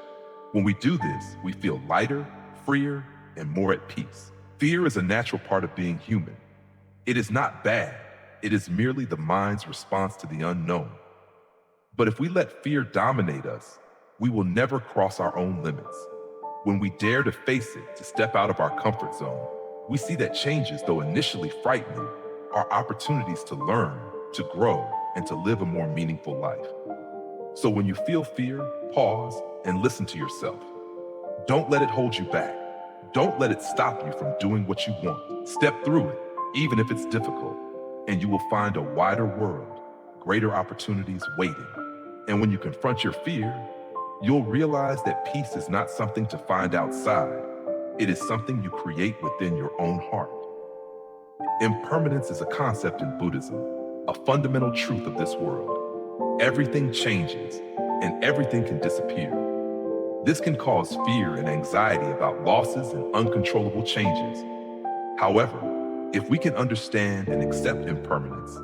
When we do this, we feel lighter, freer, and more at peace. Fear is a natural part of being human. It is not bad. It is merely the mind's response to the unknown. But if we let fear dominate us, we will never cross our own limits. When we dare to face it, to step out of our comfort zone, we see that changes, though initially frightening, are opportunities to learn, to grow, and to live a more meaningful life. So when you feel fear, pause and listen to yourself. Don't let it hold you back. Don't let it stop you from doing what you want. Step through it, even if it's difficult, and you will find a wider world, greater opportunities waiting. And when you confront your fear, you'll realize that peace is not something to find outside. It is something you create within your own heart. Impermanence is a concept in Buddhism, a fundamental truth of this world. Everything changes, and everything can disappear. This can cause fear and anxiety about losses and uncontrollable changes. However, if we can understand and accept impermanence,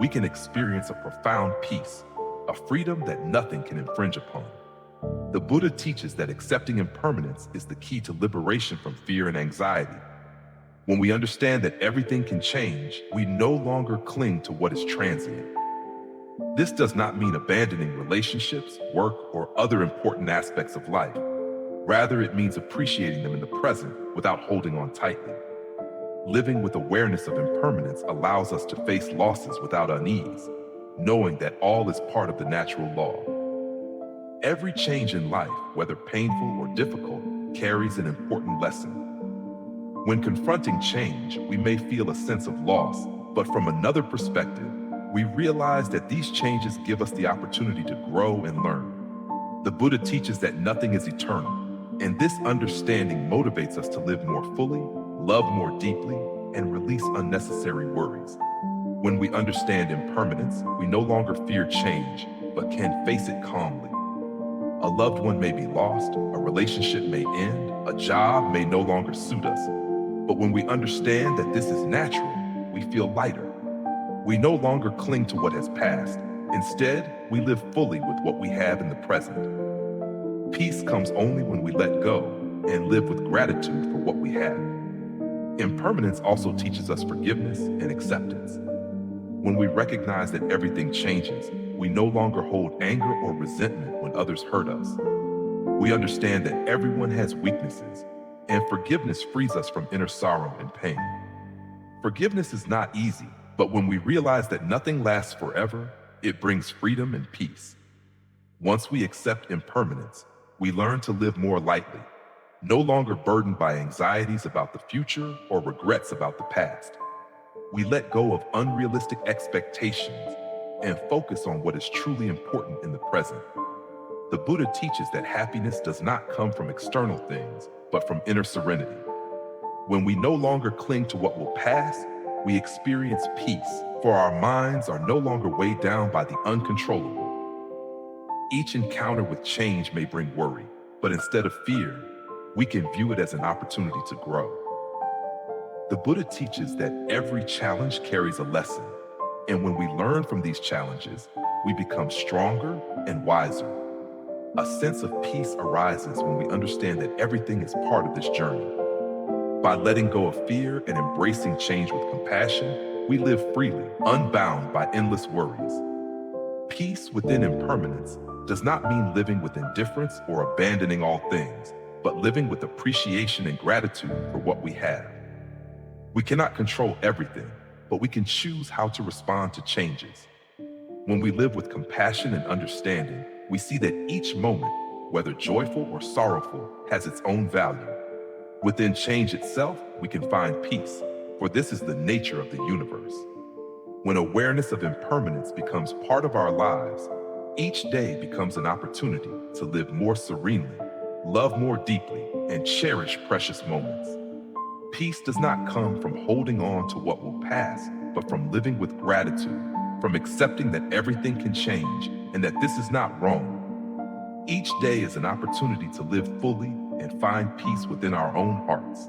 we can experience a profound peace, a freedom that nothing can infringe upon. The Buddha teaches that accepting impermanence is the key to liberation from fear and anxiety. When we understand that everything can change, we no longer cling to what is transient. This does not mean abandoning relationships, work, or other important aspects of life. Rather, it means appreciating them in the present without holding on tightly. Living with awareness of impermanence allows us to face losses without unease, knowing that all is part of the natural law. Every change in life, whether painful or difficult, carries an important lesson. When confronting change, we may feel a sense of loss, but from another perspective, we realize that these changes give us the opportunity to grow and learn. The Buddha teaches that nothing is eternal, and this understanding motivates us to live more fully, love more deeply, and release unnecessary worries. When we understand impermanence, we no longer fear change, but can face it calmly. A loved one may be lost, a relationship may end, a job may no longer suit us. But when we understand that this is natural, we feel lighter. We no longer cling to what has passed. Instead, we live fully with what we have in the present. Peace comes only when we let go and live with gratitude for what we have. Impermanence also teaches us forgiveness and acceptance. When we recognize that everything changes, we no longer hold anger or resentment when others hurt us. We understand that everyone has weaknesses, and forgiveness frees us from inner sorrow and pain. Forgiveness is not easy, but when we realize that nothing lasts forever, it brings freedom and peace. Once we accept impermanence, we learn to live more lightly, no longer burdened by anxieties about the future or regrets about the past. We let go of unrealistic expectations and focus on what is truly important in the present. The Buddha teaches that happiness does not come from external things, but from inner serenity. When we no longer cling to what will pass, we experience peace, for our minds are no longer weighed down by the uncontrollable. Each encounter with change may bring worry, but instead of fear, we can view it as an opportunity to grow. The Buddha teaches that every challenge carries a lesson, and when we learn from these challenges, we become stronger and wiser. A sense of peace arises when we understand that everything is part of this journey. By letting go of fear and embracing change with compassion, we live freely, unbound by endless worries. Peace within impermanence does not mean living with indifference or abandoning all things, but living with appreciation and gratitude for what we have. We cannot control everything, but we can choose how to respond to changes. When we live with compassion and understanding, we see that each moment, whether joyful or sorrowful, has its own value. Within change itself, we can find peace, for this is the nature of the universe. When awareness of impermanence becomes part of our lives, each day becomes an opportunity to live more serenely, love more deeply, and cherish precious moments. Peace does not come from holding on to what will pass, but from living with gratitude, from accepting that everything can change and that this is not wrong. Each day is an opportunity to live fully and find peace within our own hearts.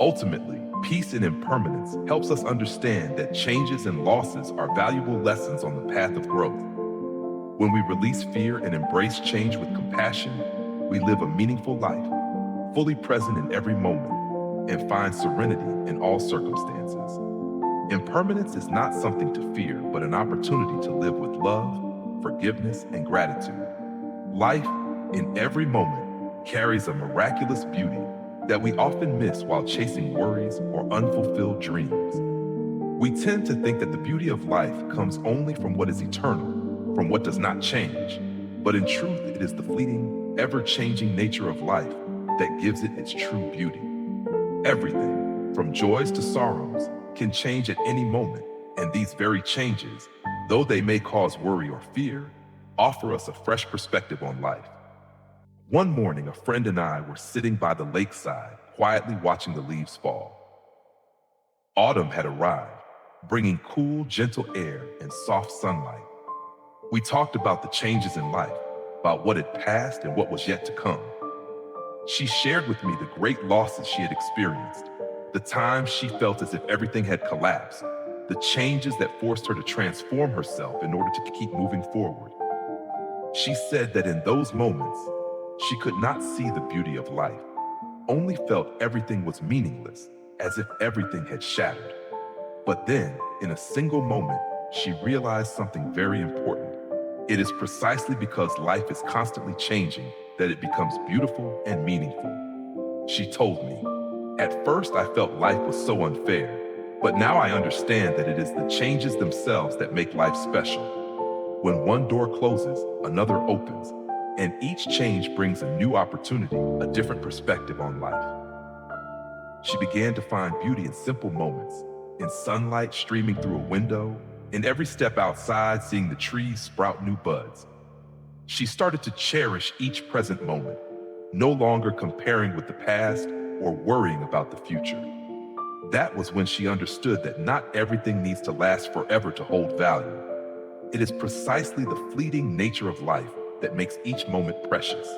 Ultimately, peace in impermanence helps us understand that changes and losses are valuable lessons on the path of growth. When we release fear and embrace change with compassion, we live a meaningful life, fully present in every moment, and find serenity in all circumstances. Impermanence is not something to fear, but an opportunity to live with love, forgiveness, and gratitude. Life, in every moment, carries a miraculous beauty that we often miss while chasing worries or unfulfilled dreams. We tend to think that the beauty of life comes only from what is eternal, from what does not change. But in truth, it is the fleeting, ever-changing nature of life that gives it its true beauty. Everything, from joys to sorrows, can change at any moment, and these very changes, though they may cause worry or fear, offer us a fresh perspective on life. One morning, a friend and I were sitting by the lakeside, quietly watching the leaves fall. Autumn had arrived, bringing cool, gentle air and soft sunlight. We talked about the changes in life, about what had passed and what was yet to come. She shared with me the great losses she had experienced, the times she felt as if everything had collapsed, the changes that forced her to transform herself in order to keep moving forward. She said that in those moments, she could not see the beauty of life, only felt everything was meaningless, as if everything had shattered. But then, in a single moment, she realized something very important. It is precisely because life is constantly changing that it becomes beautiful and meaningful. She told me, "At first I felt life was so unfair, but now I understand that it is the changes themselves that make life special. When one door closes, another opens, and each change brings a new opportunity, a different perspective on life." She began to find beauty in simple moments, in sunlight streaming through a window, in every step outside seeing the trees sprout new buds. She started to cherish each present moment, no longer comparing with the past or worrying about the future. That was when she understood that not everything needs to last forever to hold value. It is precisely the fleeting nature of life that makes each moment precious.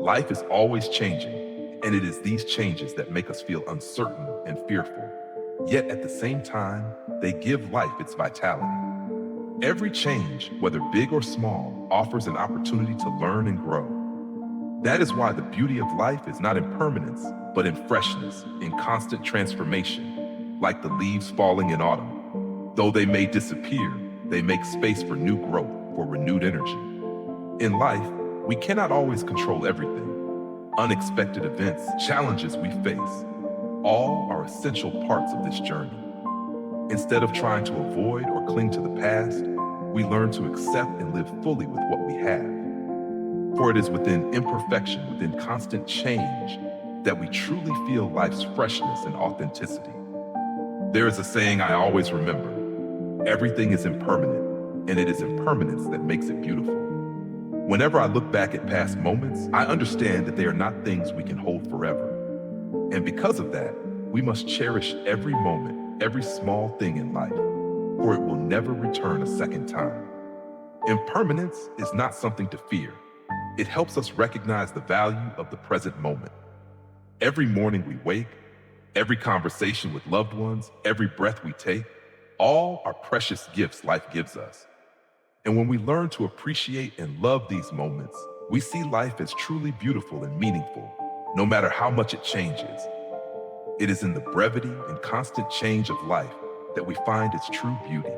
Life is always changing, and it is these changes that make us feel uncertain and fearful. Yet at the same time, they give life its vitality. Every change, whether big or small, offers an opportunity to learn and grow. That is why the beauty of life is not in permanence, but in freshness, in constant transformation, like the leaves falling in autumn. Though they may disappear, they make space for new growth, for renewed energy. In life, we cannot always control everything. Unexpected events, challenges we face, all are essential parts of this journey. Instead of trying to avoid or cling to the past, we learn to accept and live fully with what we have. For it is within imperfection, within constant change, that we truly feel life's freshness and authenticity. There is a saying I always remember: everything is impermanent, and it is impermanence that makes it beautiful. Whenever I look back at past moments, I understand that they are not things we can hold forever. And because of that, we must cherish every moment, every small thing in life, or it will never return a second time. Impermanence is not something to fear. It helps us recognize the value of the present moment. Every morning we wake, every conversation with loved ones, every breath we take, all are precious gifts life gives us. And when we learn to appreciate and love these moments, we see life as truly beautiful and meaningful, no matter how much it changes. It is in the brevity and constant change of life that we find its true beauty.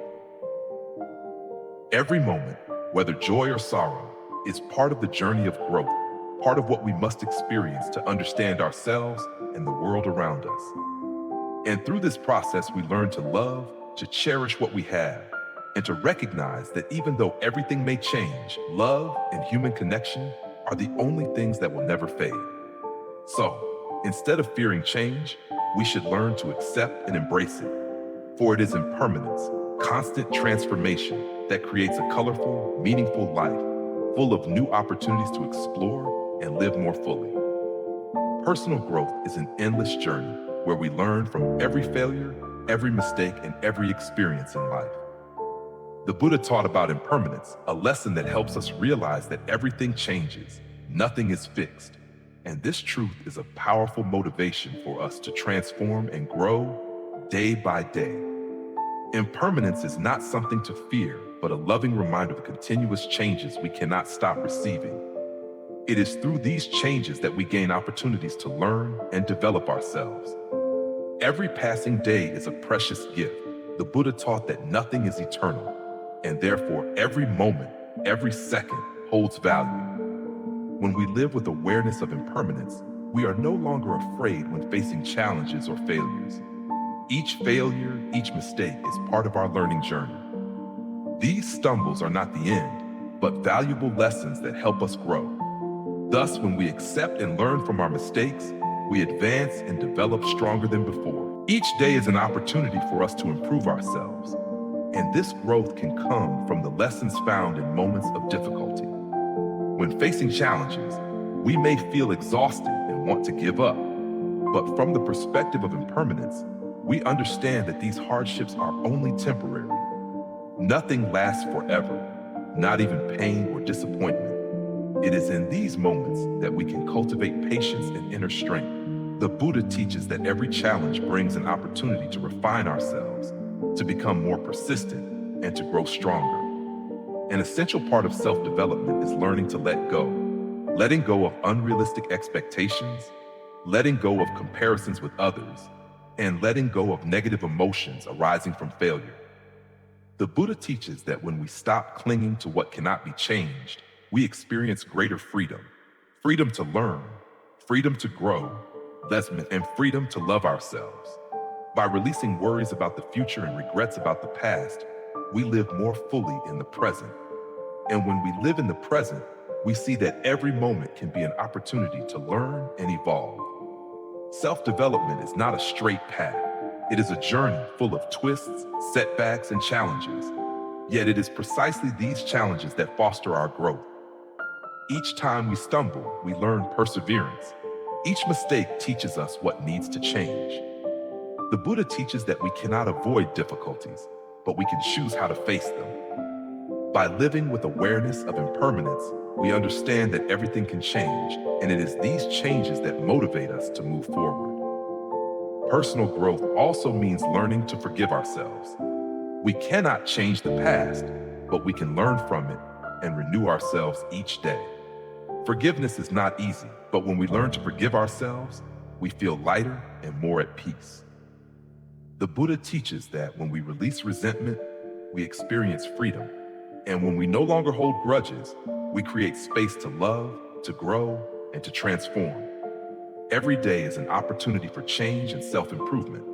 Every moment, whether joy or sorrow, is part of the journey of growth, part of what we must experience to understand ourselves and the world around us. And through this process, we learn to love, to cherish what we have, and to recognize that even though everything may change, love and human connection are the only things that will never fade. So, instead of fearing change, we should learn to accept and embrace it. For it is impermanence, constant transformation that creates a colorful, meaningful life, full of new opportunities to explore and live more fully. Personal growth is an endless journey where we learn from every failure, every mistake, and every experience in life. The Buddha taught about impermanence, a lesson that helps us realize that everything changes, nothing is fixed. And this truth is a powerful motivation for us to transform and grow day by day. Impermanence is not something to fear, but a loving reminder of the continuous changes we cannot stop receiving. It is through these changes that we gain opportunities to learn and develop ourselves. Every passing day is a precious gift. The Buddha taught that nothing is eternal, and therefore every moment, every second holds value. When we live with awareness of impermanence, we are no longer afraid when facing challenges or failures. Each failure, each mistake is part of our learning journey. These stumbles are not the end, but valuable lessons that help us grow. Thus, when we accept and learn from our mistakes, we advance and develop stronger than before. Each day is an opportunity for us to improve ourselves, and this growth can come from the lessons found in moments of difficulty. When facing challenges, we may feel exhausted and want to give up, but from the perspective of impermanence, we understand that these hardships are only temporary. Nothing lasts forever, not even pain or disappointment. It is in these moments that we can cultivate patience and inner strength. The Buddha teaches that every challenge brings an opportunity to refine ourselves, to become more persistent, and to grow stronger. An essential part of self-development is learning to let go. Letting go of unrealistic expectations, letting go of comparisons with others, and letting go of negative emotions arising from failure. The Buddha teaches that when we stop clinging to what cannot be changed, we experience greater freedom. Freedom to learn, freedom to grow, and freedom to love ourselves. By releasing worries about the future and regrets about the past, we live more fully in the present. And when we live in the present, we see that every moment can be an opportunity to learn and evolve. Self-development is not a straight path. It is a journey full of twists, setbacks, and challenges. Yet it is precisely these challenges that foster our growth. Each time we stumble, we learn perseverance. Each mistake teaches us what needs to change. The Buddha teaches that we cannot avoid difficulties, but we can choose how to face them. By living with awareness of impermanence, we understand that everything can change, and it is these changes that motivate us to move forward. Personal growth also means learning to forgive ourselves. We cannot change the past, but we can learn from it and renew ourselves each day. Forgiveness is not easy, but when we learn to forgive ourselves, we feel lighter and more at peace. The Buddha teaches that when we release resentment, we experience freedom. And when we no longer hold grudges, we create space to love, to grow, and to transform. Every day is an opportunity for change and self-improvement.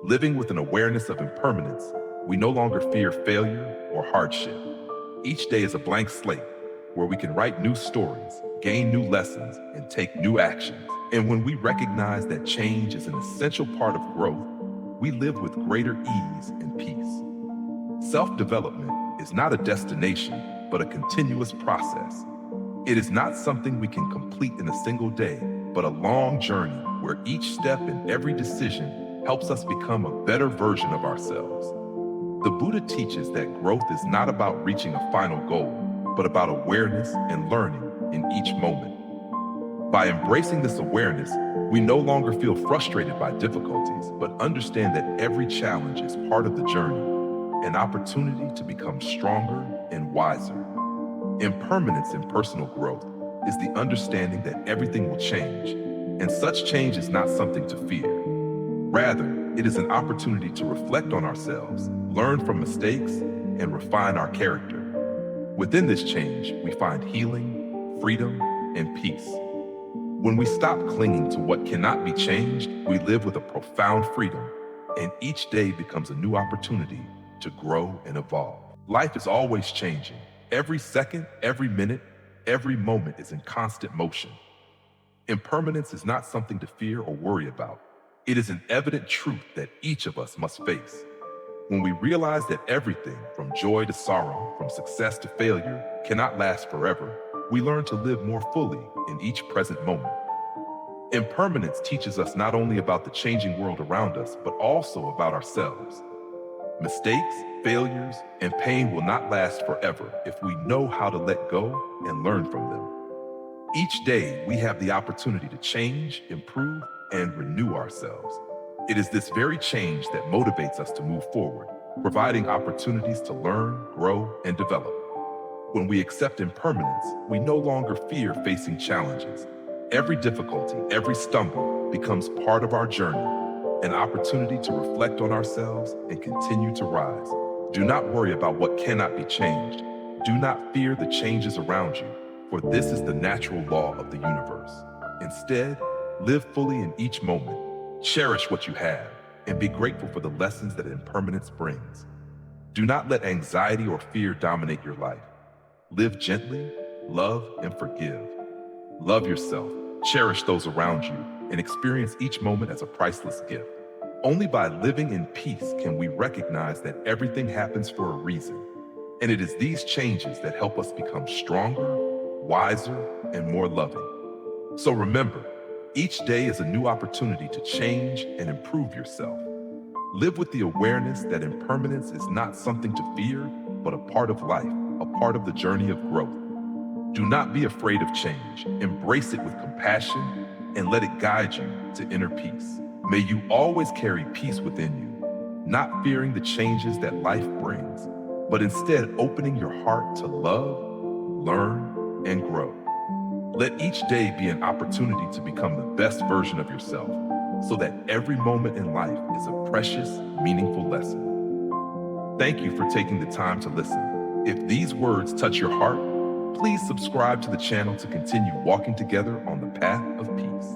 Living with an awareness of impermanence, we no longer fear failure or hardship. Each day is a blank slate where we can write new stories, gain new lessons, and take new actions. And when we recognize that change is an essential part of growth, we live with greater ease and peace. Self-development is is not a destination, but a continuous process. It is not something we can complete in a single day, but a long journey where each step and every decision helps us become a better version of ourselves. The Buddha teaches that growth is not about reaching a final goal, but about awareness and learning in each moment. By embracing this awareness, we no longer feel frustrated by difficulties, but understand that every challenge is part of the journey, an opportunity to become stronger and wiser. Impermanence in personal growth is the understanding that everything will change, and such change is not something to fear. Rather, it is an opportunity to reflect on ourselves, learn from mistakes, and refine our character. Within this change, we find healing, freedom, and peace. When we stop clinging to what cannot be changed, we live with a profound freedom, and each day becomes a new opportunity to grow and evolve. Life is always changing. Every second, every minute, every moment is in constant motion. Impermanence is not something to fear or worry about. It is an evident truth that each of us must face. When we realize that everything, from joy to sorrow, from success to failure, cannot last forever, we learn to live more fully in each present moment. Impermanence teaches us not only about the changing world around us, but also about ourselves. Mistakes, failures, and pain will not last forever if we know how to let go and learn from them. Each day, we have the opportunity to change, improve, and renew ourselves. It is this very change that motivates us to move forward, providing opportunities to learn, grow, and develop. When we accept impermanence, we no longer fear facing challenges. Every difficulty, every stumble becomes part of our journey, an opportunity to reflect on ourselves and continue to rise. Do not worry about what cannot be changed. Do not fear the changes around you, for this is the natural law of the universe. Instead, live fully in each moment. Cherish what you have, and be grateful for the lessons that impermanence brings. Do not let anxiety or fear dominate your life. Live gently, love, and forgive. Love yourself, cherish those around you, and experience each moment as a priceless gift. Only by living in peace can we recognize that everything happens for a reason. And it is these changes that help us become stronger, wiser, and more loving. So remember, each day is a new opportunity to change and improve yourself. Live with the awareness that impermanence is not something to fear, but a part of life, a part of the journey of growth. Do not be afraid of change. Embrace it with compassion and let it guide you to inner peace. May you always carry peace within you, not fearing the changes that life brings, but instead opening your heart to love, learn, and grow. Let each day be an opportunity to become the best version of yourself, so that every moment in life is a precious, meaningful lesson. Thank you for taking the time to listen. If these words touch your heart, please subscribe to the channel to continue walking together on the path of peace.